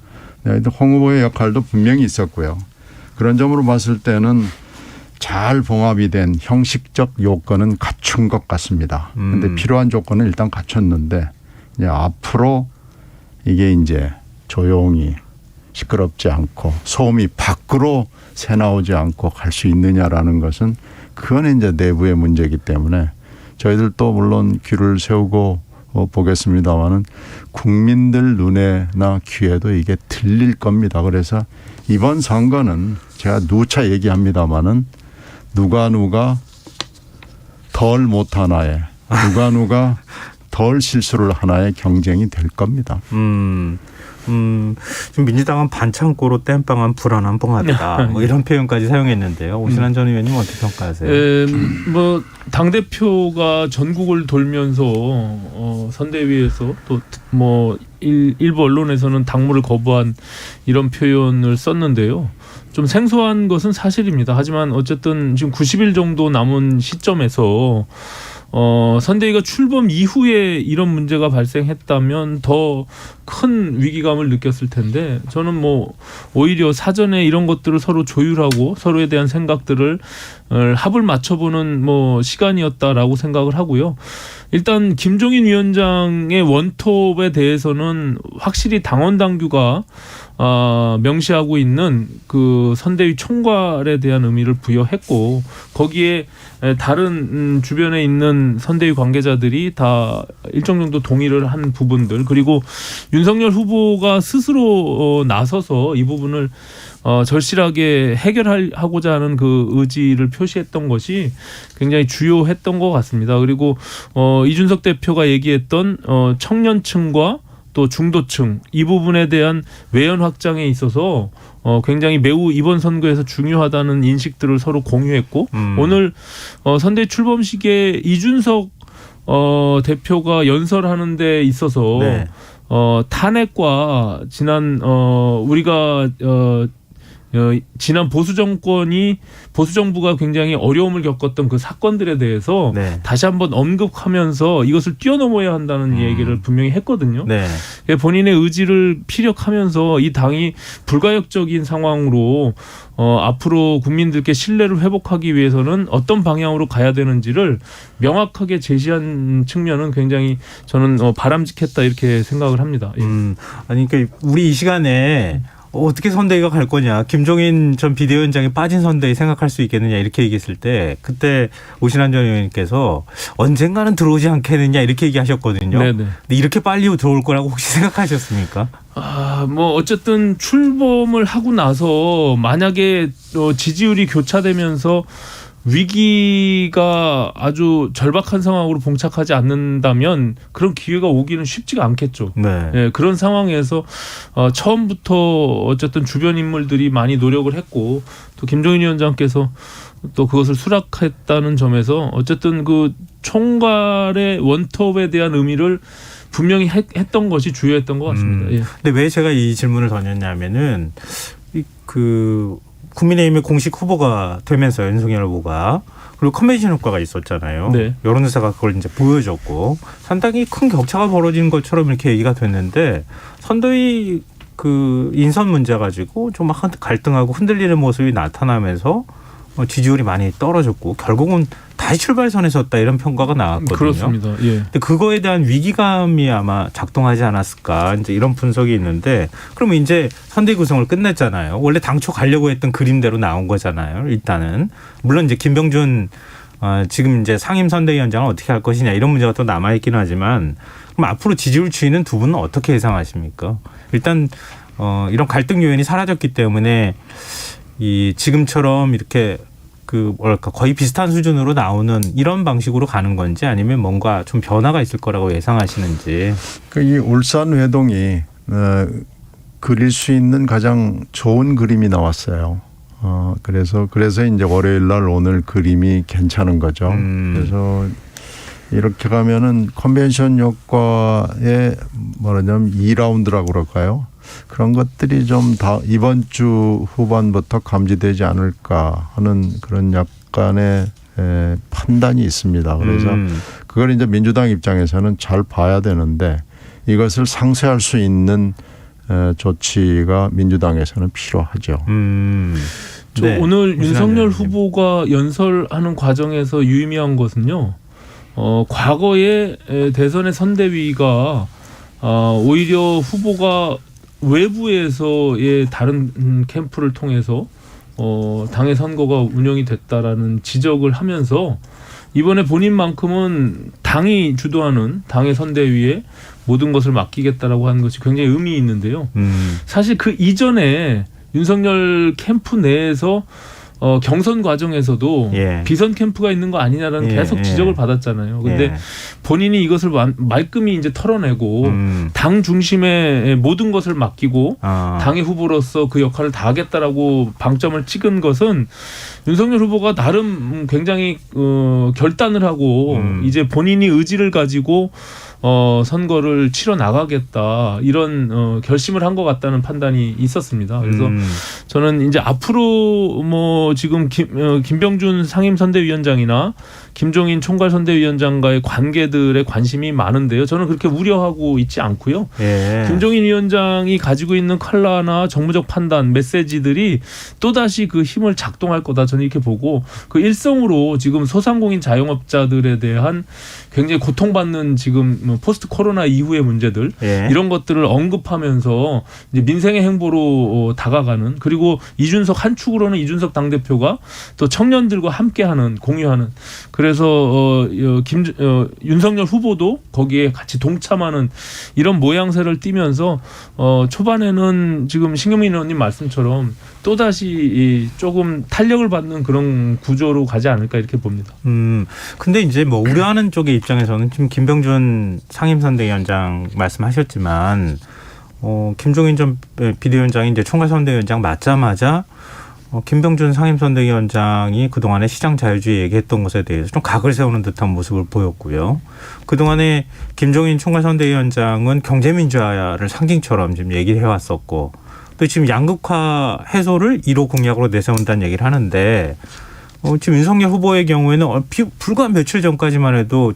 홍 후보의 역할도 분명히 있었고요. 그런 점으로 봤을 때는 잘 봉합이 된 형식적 요건은 갖춘 것 같습니다. 그런데 필요한 조건은 일단 갖췄는데 이제 앞으로 이게 이제 조용히 시끄럽지 않고 소음이 밖으로 새나오지 않고 갈 수 있느냐라는 것은 그건 이제 내부의 문제이기 때문에 저희들도 물론 귀를 세우고 보겠습니다마는 국민들 눈에나 귀에도 이게 들릴 겁니다. 그래서 이번 선거는 제가 누차 얘기합니다마는 누가 덜 못하나에 누가 덜 실수를 하나의 경쟁이 될 겁니다. 지금 민주당은 반창고로 땜빵한 불안한 봉합이다. 뭐 이런 표현까지 사용했는데요. 오신환 전 의원님 어떻게 평가하세요? 뭐 당대표가 전국을 돌면서 선대위에서 또 뭐 일부 언론에서는 당무를 거부한 이런 표현을 썼는데요. 좀 생소한 것은 사실입니다. 하지만 어쨌든 지금 90일 정도 남은 시점에서 선대위가 출범 이후에 이런 문제가 발생했다면 더 큰 위기감을 느꼈을 텐데 저는 뭐 오히려 사전에 이런 것들을 서로 조율하고 서로에 대한 생각들을 합을 맞춰보는 뭐 시간이었다라고 생각을 하고요. 일단 김종인 위원장의 원톱에 대해서는 확실히 당원 당규가 명시하고 있는 그 선대위 총괄에 대한 의미를 부여했고 거기에 다른 주변에 있는 선대위 관계자들이 다 일정 정도 동의를 한 부분들 그리고 윤석열 후보가 스스로 나서서 이 부분을 절실하게 해결하고자 하는 그 의지를 표시했던 것이 굉장히 주요했던 것 같습니다. 그리고 이준석 대표가 얘기했던 청년층과 또 중도층 이 부분에 대한 외연 확장에 있어서 굉장히 매우 이번 선거에서 중요하다는 인식들을 서로 공유했고 오늘 선대위 출범식에 이준석 대표가 연설하는 데 있어서 네. 탄핵과 지난 우리가 지난 보수 정부가 굉장히 어려움을 겪었던 그 사건들에 대해서 네. 다시 한번 언급하면서 이것을 뛰어넘어야 한다는 얘기를 분명히 했거든요. 네. 본인의 의지를 피력하면서 이 당이 불가역적인 상황으로 앞으로 국민들께 신뢰를 회복하기 위해서는 어떤 방향으로 가야 되는지를 명확하게 제시한 측면은 굉장히 저는 바람직했다 이렇게 생각을 합니다. 예. 아니 그러니까 우리 이 시간에 어떻게 선대위가 갈 거냐. 김종인 전 비대위원장이 빠진 선대위 생각할 수 있겠느냐 이렇게 얘기했을 때 그때 오신환 전 의원님께서 언젠가는 들어오지 않겠느냐 이렇게 얘기하셨거든요. 네네. 근데 이렇게 빨리 들어올 거라고 혹시 생각하셨습니까? 뭐 어쨌든 출범을 하고 나서 만약에 지지율이 교차되면서 위기가 아주 절박한 상황으로 봉착하지 않는다면 그런 기회가 오기는 쉽지가 않겠죠. 네. 예, 그런 상황에서 처음부터 어쨌든 주변 인물들이 많이 노력을 했고 또 김종인 위원장께서 또 그것을 수락했다는 점에서 어쨌든 그 총괄의 원톱에 대한 의미를 분명히 했던 것이 주요했던 것 같습니다. 예. 근데 왜 제가 이 질문을 던졌냐면은 국민의힘의 공식 후보가 되면서 윤석열 후보가 그리고 컨벤션 효과가 있었잖아요. 네. 여론조사가 그걸 이제 보여줬고 상당히 큰 격차가 벌어진 것처럼 이렇게 얘기가 됐는데 선대위 그 인선 문제 가지고 좀 갈등하고 흔들리는 모습이 나타나면서 지지율이 많이 떨어졌고 결국은 다시 출발선에 섰다 이런 평가가 나왔거든요. 그렇습니다. 예. 근데 그거에 대한 위기감이 아마 작동하지 않았을까 이제 이런 분석이 있는데 그러면 이제 선대위 구성을 끝냈잖아요. 원래 당초 가려고 했던 그림대로 나온 거잖아요. 일단은 물론 이제 김병준 지금 이제 상임 선대위원장은 어떻게 할 것이냐 이런 문제가 또 남아 있기는 하지만 그럼 앞으로 지지율 추이는 두 분은 어떻게 예상하십니까? 일단 이런 갈등 요인이 사라졌기 때문에 이 지금처럼 이렇게 거의 비슷한 수준으로 나오는 이런 방식으로 가는 건지 아니면 뭔가 좀 변화가 있을 거라고 예상하시는지. 이 울산 회동이 그릴 수 있는 가장 좋은 그림이 나왔어요. 그래서 이제 월요일 날 오늘 그림이 괜찮은 거죠. 그래서 이렇게 가면은 컨벤션 효과의 뭐냐면 2라운드라고 그럴까요? 그런 것들이 좀 다 이번 주 후반부터 감지되지 않을까 하는 그런 약간의 판단이 있습니다. 그래서 그걸 이제 민주당 입장에서는 잘 봐야 되는데 이것을 상쇄할 수 있는 조치가 민주당에서는 필요하죠. 네. 오늘 윤석열 후보가 연설하는 과정에서 유의미한 것은요. 과거에 대선의 선대위가 오히려 후보가 외부에서의 다른 캠프를 통해서 당의 선거가 운영이 됐다라는 지적을 하면서 이번에 본인만큼은 당이 주도하는 당의 선대위에 모든 것을 맡기겠다라고 하는 것이 굉장히 의미 있는데요. 사실 그 이전에 윤석열 캠프 내에서 경선 과정에서도 비선 캠프가 있는 거 아니냐라는 계속 지적을 받았잖아요. 근데 본인이 이것을 말끔히 이제 털어내고 당 중심의 모든 것을 맡기고 당의 후보로서 그 역할을 다 하겠다라고 방점을 찍은 것은 윤석열 후보가 나름 굉장히 결단을 하고 이제 본인이 의지를 가지고 선거를 치러 나가겠다 이런 결심을 한 것 같다는 판단이 있었습니다. 그래서 저는 이제 앞으로 뭐 지금 김병준 상임선대위원장이나 김종인 총괄선대위원장과의 관계들의 관심이 많은데요. 저는 그렇게 우려하고 있지 않고요. 예. 김종인 위원장이 가지고 있는 컬러나 정무적 판단, 메시지들이 또다시 그 힘을 작동할 거다. 저는 이렇게 보고 그 일성으로 지금 소상공인 자영업자들에 대한 굉장히 고통받는 지금 포스트 코로나 이후의 문제들 예. 이런 것들을 언급하면서 이제 민생의 행보로 다가가는 그리고 이준석 한 축으로는 이준석 당대표가 또 청년들과 함께하는 공유하는 그래서 윤석열 후보도 거기에 같이 동참하는 이런 모양새를 띠면서 초반에는 지금 신경민 의원님 말씀처럼 또다시 조금 탄력을 받는 그런 구조로 가지 않을까 이렇게 봅니다. 근데 이제 뭐 우려하는 쪽의 입장에서는 지금 김병준 상임선대위원장 말씀하셨지만 김종인 전 비대위원장이 이제 총괄선대위원장 맞자마자 김병준 상임선대위원장이 그동안에 시장 자유주의 얘기했던 것에 대해서 좀 각을 세우는 듯한 모습을 보였고요. 그동안에 김종인 총괄선대위원장은 경제민주화를 상징처럼 지금 얘기를 해왔었고 또 지금 양극화 해소를 1호 공약으로 내세운다는 얘기를 하는데 지금 윤석열 후보의 경우에는 불과 며칠 전까지만 해도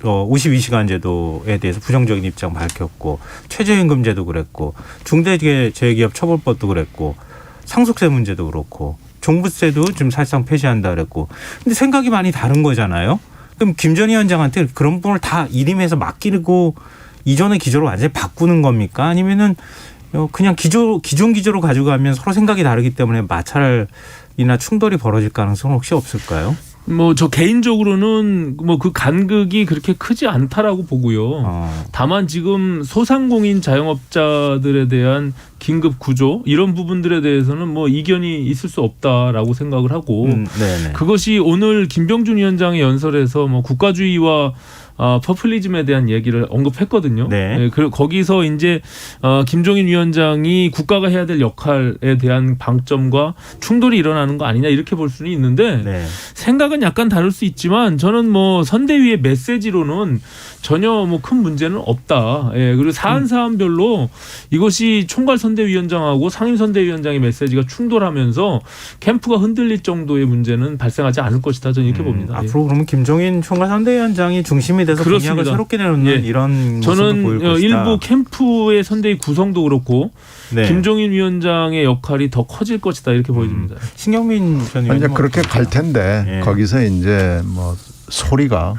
52시간 제도에 대해서 부정적인 입장 밝혔고 최저임금제도 그랬고 중대재해기업 처벌법도 그랬고 상속세 문제도 그렇고 종부세도 지금 사실상 폐지한다 그랬고 근데 생각이 많이 다른 거잖아요. 그럼 김 전 위원장한테 그런 부분을 다 일임해서 맡기고 이전의 기조로 완전히 바꾸는 겁니까? 아니면은 그냥 기존 기조로 가져가면 서로 생각이 다르기 때문에 마찰이나 충돌이 벌어질 가능성은 혹시 없을까요? 뭐 저 개인적으로는 뭐 그 간극이 그렇게 크지 않다라고 보고요. 다만 지금 소상공인 자영업자들에 대한 긴급 구조 이런 부분들에 대해서는 뭐 이견이 있을 수 없다라고 생각을 하고 그것이 오늘 김병준 위원장의 연설에서 뭐 국가주의와 퍼플리즘에 대한 얘기를 언급했거든요. 네. 거기서 이제 김종인 위원장이 국가가 해야 될 역할에 대한 방점과 충돌이 일어나는 거 아니냐 이렇게 볼 수는 있는데 생각은 약간 다를 수 있지만 저는 뭐 선대위의 메시지로는 전혀 뭐 큰 문제는 없다. 예, 그리고 사안별로 이것이 총괄선대위원장하고 상임선대위원장의 메시지가 충돌하면서 캠프가 흔들릴 정도의 문제는 발생하지 않을 것이다. 저는 이렇게 봅니다. 앞으로 그러면 김종인 총괄선대위원장이 중심이 돼서 공약을 새롭게 내놓는 이런 모습을 보일 것이다. 저는 일부 캠프의 선대위 구성도 그렇고 김종인 위원장의 역할이 더 커질 것이다 이렇게 보여집니다. 신경민 전 의원님 이제 그렇게 갈 텐데 거기서 이제 뭐 소리가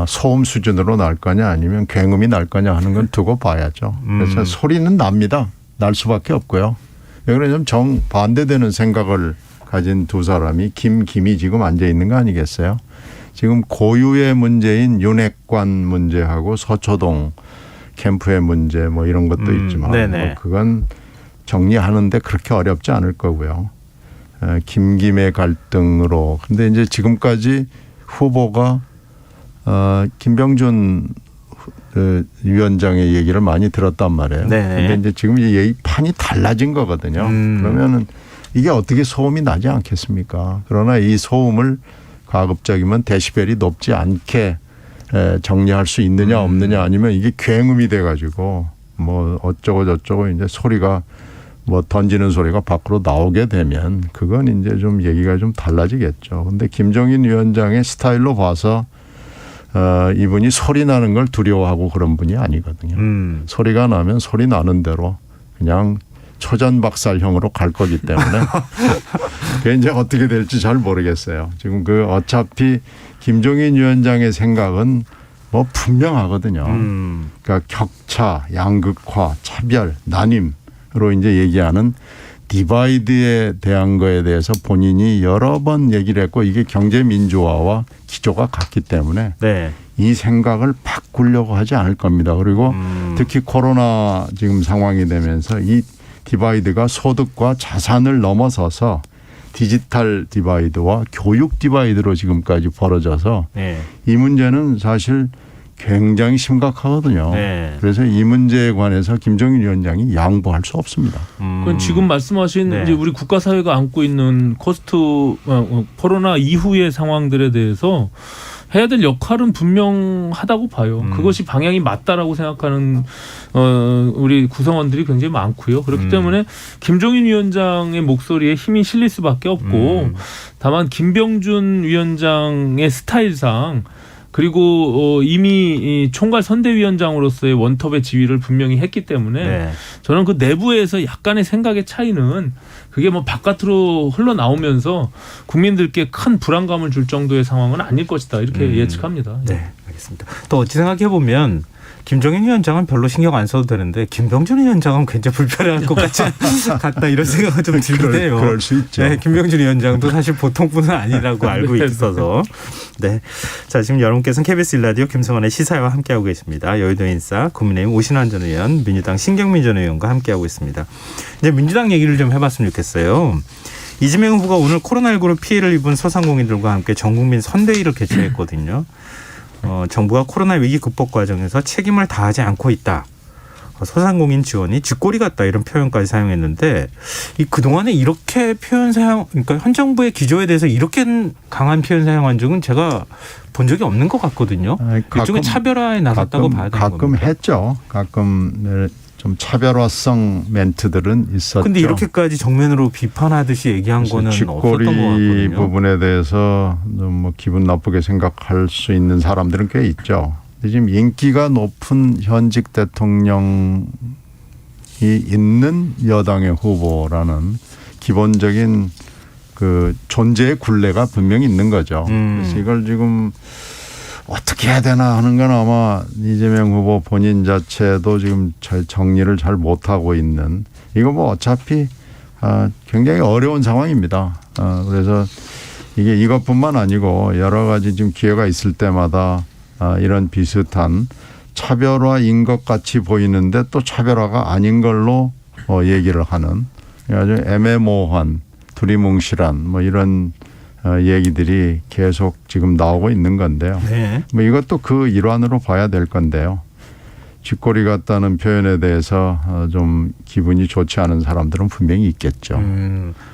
소음 수준으로 날 거냐 아니면 굉음이 날 거냐 하는 건 두고 봐야죠. 그래서 소리는 납니다. 날 수밖에 없고요. 왜 그러냐면 정반대되는 생각을 가진 두 사람이 김이 지금 앉아 있는 거 아니겠어요? 지금 고유의 문제인 윤핵관 문제하고 서초동 캠프의 문제 뭐 이런 것도 있지만 뭐 그건 정리하는데 그렇게 어렵지 않을 거고요. 김의 갈등으로. 근데 이제 지금까지 후보가 김병준 위원장의 얘기를 많이 들었단 말이에요. 근데 이제 지금 이 판이 달라진 거거든요. 그러면은 이게 어떻게 소음이 나지 않겠습니까? 그러나 이 소음을 가급적이면 데시벨이 높지 않게 정리할 수 있느냐 없느냐 아니면 이게 굉음이 돼가지고 뭐 어쩌고 저쩌고 이제 소리가 뭐 던지는 소리가 밖으로 나오게 되면 그건 이제 좀 얘기가 좀 달라지겠죠. 근데 김종인 위원장의 스타일로 봐서 이분이 소리 나는 걸 두려워하고 그런 분이 아니거든요. 소리가 나면 소리 나는 대로 그냥 초전박살형으로 갈 거기 때문에 그게 이제 어떻게 될지 잘 모르겠어요. 지금 그 어차피 김종인 위원장의 생각은 뭐 분명하거든요. 그러니까 격차, 양극화, 차별, 난임으로 이제 얘기하는 디바이드에 대한 거에 대해서 본인이 여러 번 얘기를 했고 이게 경제민주화와 기조가 같기 때문에 이 생각을 바꾸려고 하지 않을 겁니다. 그리고 특히 코로나 지금 상황이 되면서 이 디바이드가 소득과 자산을 넘어서서 디지털 디바이드와 교육 디바이드로 지금까지 벌어져서 이 문제는 사실 굉장히 심각하거든요. 그래서 이 문제에 관해서 김종인 위원장이 양보할 수 없습니다. 그건 지금 말씀하신 이제 우리 국가 사회가 안고 있는 코로나 이후의 상황들에 대해서 해야 될 역할은 분명하다고 봐요. 그것이 방향이 맞다라고 생각하는 우리 구성원들이 굉장히 많고요. 그렇기 때문에 김종인 위원장의 목소리에 힘이 실릴 수밖에 없고 다만 김병준 위원장의 스타일상 그리고 이미 총괄 선대위원장으로서의 원톱의 지위를 분명히 했기 때문에 네. 저는 그 내부에서 약간의 생각의 차이는 그게 뭐 바깥으로 흘러나오면서 국민들께 큰 불안감을 줄 정도의 상황은 아닐 것이다. 이렇게 예측합니다. 네, 알겠습니다. 또 어찌 생각해 보면 김종인 위원장은 별로 신경 안 써도 되는데 김병준 위원장은 굉장히 불편할 것 같다 이런 생각은 좀 들긴 해요. 그럴 수 있죠. 네, 김병준 위원장도 사실 보통 분은 아니라고 알고 있어서. 네, 자 지금 여러분께서는 KBS 1라디오 김성환의 시사와 함께하고 계십니다. 여의도 인싸 국민의힘 오신환 전 의원, 민주당 신경민 전 의원과 함께하고 있습니다. 이제 민주당 얘기를 좀 해봤으면 좋겠어요. 이재명 후보가 오늘 코로나19로 피해를 입은 소상공인들과 함께 전국민 선대위를 개최했거든요. 정부가 코로나 위기 극복 과정에서 책임을 다하지 않고 있다. 소상공인 지원이 쥐꼬리 같다 이런 표현까지 사용했는데 그동안에 이렇게 표현 사용, 그러니까 현 정부의 기조에 대해서 이렇게 강한 표현 사용한 적은 제가 본 적이 없는 것 같거든요. 일종의 차별화에 나섰다고 봐야 되는 겁니다. 가끔 했죠. 가끔 좀 차별화성 멘트들은 있었죠. 근데 이렇게까지 정면으로 비판하듯이 얘기한 거는 없었던 것 쥐꼬리 같거든요. 부분에 대해서 뭐 기분 나쁘게 생각할 수 있는 사람들은 꽤 있죠. 근데 지금 인기가 높은 현직 대통령이 있는 여당의 후보라는 기본적인 그 존재의 굴레가 분명히 있는 거죠. 그래서 이걸 지금 어떻게 해야 되나 하는 건 아마 이재명 후보 본인 자체도 지금 정리를 잘 못하고 있는, 이거 뭐 어차피 굉장히 어려운 상황입니다. 그래서 이게 이것뿐만 아니고 여러 가지 지금 기회가 있을 때마다 이런 비슷한 차별화인 것 같이 보이는데 또 차별화가 아닌 걸로 얘기를 하는 아주 애매모호한 두리뭉실한 뭐 이런 얘기들이 계속 지금 나오고 있는 건데요. 네. 뭐 이것도 그 일환으로 봐야 될 건데요. 쥐꼬리 같다는 표현에 대해서 좀 기분이 좋지 않은 사람들은 분명히 있겠죠.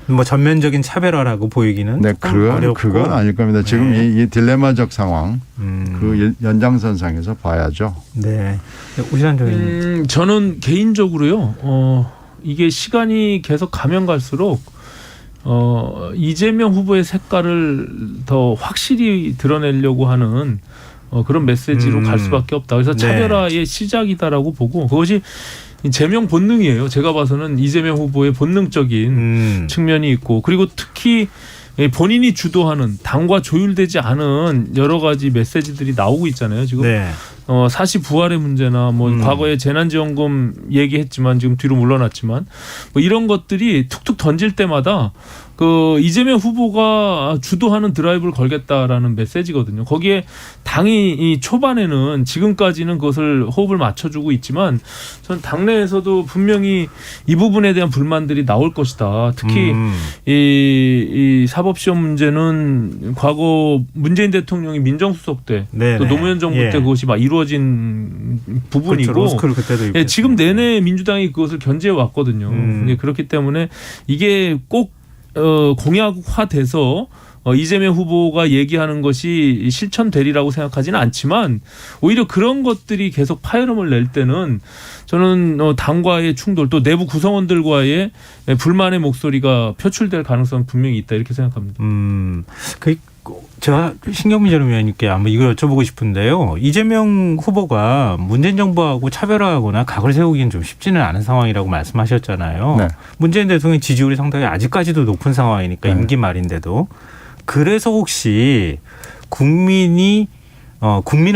뭐 전면적인 차별화라고 보이기는 네, 어렵고. 그건 아닐 겁니다. 지금 네. 이 딜레마적 상황, 그 연장선상에서 봐야죠. 네. 오신환 의원님. 저는 개인적으로요. 이게 시간이 계속 가면 갈수록 이재명 후보의 색깔을 더 확실히 드러내려고 하는 그런 메시지로 갈 수밖에 없다. 그래서 차별화의 시작이다라고 보고 그것이 제명 본능이에요. 제가 봐서는 이재명 후보의 본능적인 측면이 있고, 그리고 특히 본인이 주도하는 당과 조율되지 않은 여러 가지 메시지들이 나오고 있잖아요. 지금 네. 사시 부활의 문제나 뭐 과거에 재난지원금 얘기했지만 지금 뒤로 물러났지만 뭐 이런 것들이 툭툭 던질 때마다 그 이재명 후보가 주도하는 드라이브를 걸겠다라는 메시지거든요. 거기에 당이 이 초반에는 지금까지는 그것을 호흡을 맞춰주고 있지만 전 당내에서도 분명히 이 부분에 대한 불만들이 나올 것이다. 특히 이 사법시험 문제는 과거 문재인 대통령이 민정수석 때 또 노무현 정부 때 그것이 막 이루어진 부분이고, 그렇죠. 로스쿨 그때도 있고. 지금 내내 민주당이 그것을 견제해 왔거든요. 그렇기 때문에 이게 꼭 공약화돼서 이재명 후보가 얘기하는 것이 실천되리라고 생각하지는 않지만 오히려 그런 것들이 계속 파열음을 낼 때는 저는 당과의 충돌 또 내부 구성원들과의 불만의 목소리가 표출될 가능성은 분명히 있다 이렇게 생각합니다. 제가 신경민 전 의원님께 한번 이걸 여쭤보고 싶은데요. 이재명 후보가 문재인 정부하고 차별화하거나 각을 세우기는 좀 쉽지는 않은 상황이라고 말씀하셨잖아요. 네. 문재인 대통령 지지율이 상당히 아직까지도 높은 상황이니까 임기 말인데도. 그래서 혹시 국민을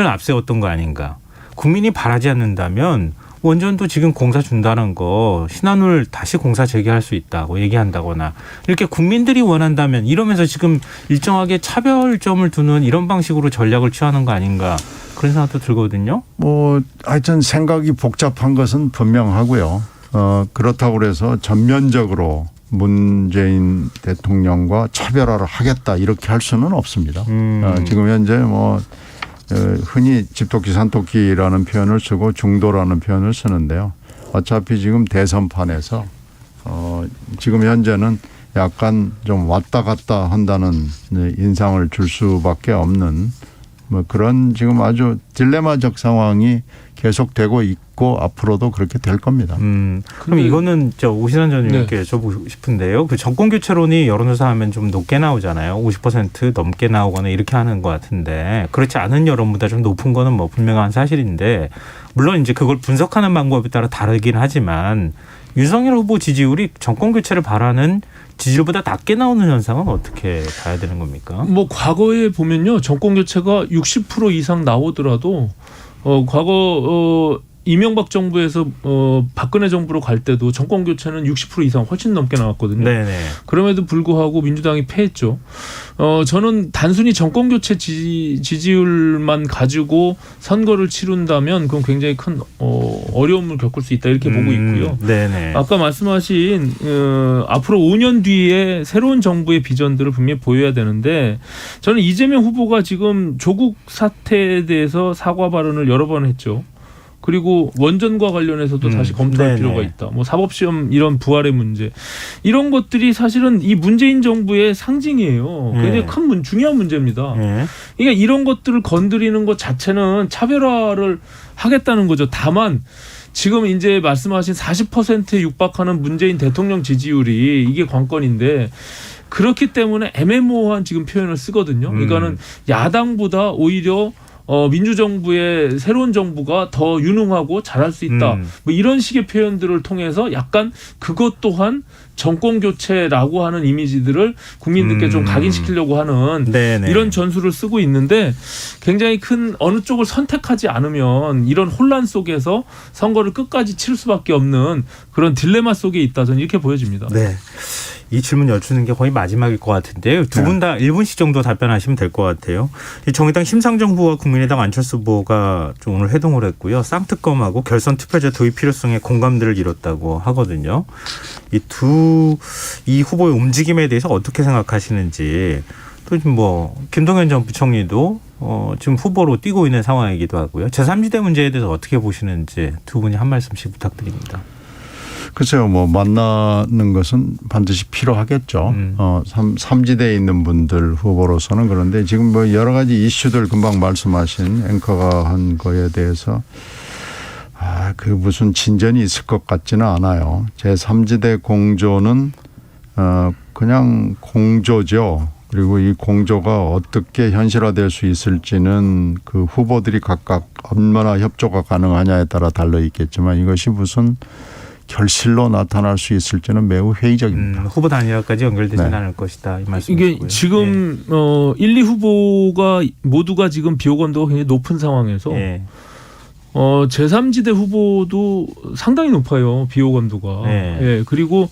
앞세웠던 거 아닌가. 국민이 바라지 않는다면 원전도 지금 공사 준다는 거 신한울 다시 공사 재개할 수 있다고 얘기한다거나 이렇게 국민들이 원한다면 이러면서 지금 일정하게 차별점을 두는 이런 방식으로 전략을 취하는 거 아닌가 그런 생각도 들거든요. 뭐 하여튼 생각이 복잡한 것은 분명하고요. 그렇다고 그래서 전면적으로 문재인 대통령과 차별화를 하겠다 이렇게 할 수는 없습니다. 지금 현재 뭐 흔히 집토끼 산토끼라는 표현을 쓰고 중도라는 표현을 쓰는데요. 어차피 지금 대선판에서 지금 현재는 약간 좀 왔다 갔다 한다는 인상을 줄 수밖에 없는 뭐 그런 지금 아주 딜레마적 상황이 계속되고 있고 앞으로도 그렇게 될 겁니다. 그럼 이거는 오신환 전 의원께 여쭤보고 싶은데요. 그 정권 교체론이 여론조사하면 좀 높게 나오잖아요. 50% 넘게 나오거나 이렇게 하는 것 같은데 그렇지 않은 여론보다 좀 높은 거는 뭐 분명한 사실인데 물론 이제 그걸 분석하는 방법에 따라 다르긴 하지만 윤석열 후보 지지율이 정권 교체를 바라는 지지율보다 낮게 나오는 현상은 어떻게 봐야 되는 겁니까? 뭐 과거에 보면요, 정권 교체가 60% 이상 나오더라도 과거 이명박 정부에서 박근혜 정부로 갈 때도 정권 교체는 60% 이상 훨씬 넘게 나왔거든요. 네네. 그럼에도 불구하고 민주당이 패했죠. 저는 단순히 정권 교체 지지율만 가지고 선거를 치른다면 그건 굉장히 큰 어려움을 겪을 수 있다 이렇게 보고 있고요. 네네. 아까 말씀하신 앞으로 5년 뒤에 새로운 정부의 비전들을 분명히 보여야 되는데 저는 이재명 후보가 지금 조국 사태에 대해서 사과 발언을 여러 번 했죠. 그리고 원전과 관련해서도 다시 검토할 필요가 있다. 뭐 사법시험 이런 부활의 문제. 이런 것들이 사실은 이 문재인 정부의 상징이에요. 굉장히 큰 중요한 문제입니다. 그러니까 이런 것들을 건드리는 것 자체는 차별화를 하겠다는 거죠. 다만 지금 이제 말씀하신 40%에 육박하는 문재인 대통령 지지율이 이게 관건인데 그렇기 때문에 애매모호한 지금 표현을 쓰거든요. 그러니까는 야당보다 오히려 민주정부의 새로운 정부가 더 유능하고 잘할 수 있다. 뭐 이런 식의 표현들을 통해서 약간 그것 또한 정권 교체라고 하는 이미지들을 국민들께 좀 각인시키려고 하는 네네. 이런 전술을 쓰고 있는데 굉장히 큰 어느 쪽을 선택하지 않으면 이런 혼란 속에서 선거를 끝까지 치를 수밖에 없는 그런 딜레마 속에 있다. 저는 이렇게 보여집니다. 네. 이 질문 여쭈는 게 거의 마지막일 것 같은데요. 두 분 다 1분씩 정도 답변하시면 될 것 같아요. 정의당 심상정 후보와 국민의당 안철수 후보가 좀 오늘 회동을 했고요. 쌍특검하고 결선 투표제 도입 필요성에 공감대를 이뤘다고 하거든요. 이 후보의 움직임에 대해서 어떻게 생각하시는지 또 지금 뭐 김동연 전 부총리도 지금 후보로 뛰고 있는 상황이기도 하고요. 제3지대 문제에 대해서 어떻게 보시는지 두 분이 한 말씀씩 부탁드립니다. 글쎄요, 뭐 만나는 것은 반드시 필요하겠죠. 3지대에 있는 분들 후보로서는. 그런데 지금 뭐 여러 가지 이슈들 금방 말씀하신 앵커가 한 거에 대해서 그 무슨 진전이 있을 것 같지는 않아요. 제3지대 공조는 그냥 공조죠. 그리고 이 공조가 어떻게 현실화될 수 있을지는 그 후보들이 각각 얼마나 협조가 가능하냐에 따라 달려 있겠지만 이것이 무슨 결실로 나타날 수 있을지는 매우 회의적입니다. 후보 단일화까지 연결되지는 않을 것이다. 이 말씀이시고요. 이게 지금 1, 2후보가 모두가 지금 비호감도가 굉장히 높은 상황에서 제3지대 후보도 상당히 높아요. 비호감도가. 그리고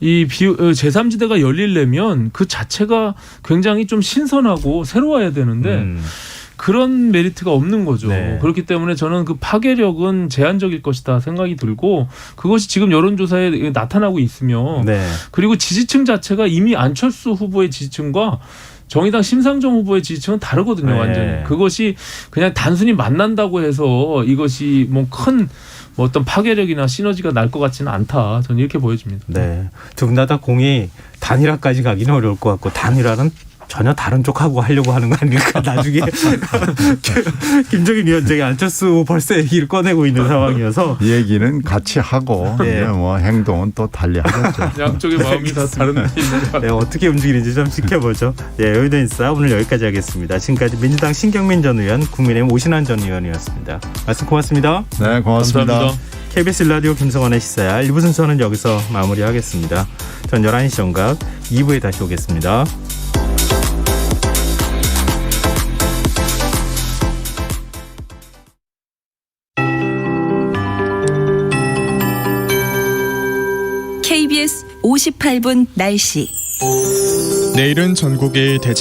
이 제3지대가 열리려면 그 자체가 굉장히 좀 신선하고 새로워야 되는데 그런 메리트가 없는 거죠. 그렇기 때문에 저는 그 파괴력은 제한적일 것이다 생각이 들고 그것이 지금 여론조사에 나타나고 있으며 그리고 지지층 자체가 이미 안철수 후보의 지지층과 정의당 심상정 후보의 지지층은 다르거든요. 완전히. 그것이 그냥 단순히 만난다고 해서 이것이 뭐 큰 어떤 파괴력이나 시너지가 날 것 같지는 않다. 저는 이렇게 보여집니다. 네. 두 분 다 공이 단일화까지 가기는 어려울 것 같고 단일화는 전혀 다른 쪽하고 하려고 하는 거 아닙니까? 나중에 김정인 위원장이 안철수 벌써 얘기를 꺼내고 있는 상황이어서 얘기는 같이 하고 뭐 행동은 또 달리 하겠죠. 양쪽의 마음이 다 다른 데 있는 것 같아요. 어떻게 움직이는지 좀 지켜보죠. 여의도 인싸 오늘 여기까지 하겠습니다. 지금까지 민주당 신경민 전 의원, 국민의힘 오신환 전 의원이었습니다. 말씀 고맙습니다. 네, 고맙습니다. 감사합니다. KBS 라디오 김성환의 시사야 1부 순서는 여기서 마무리하겠습니다. 전 11시 정각 2부에 다시 오겠습니다. KBS 58분 날씨. 내일은 전국의 대체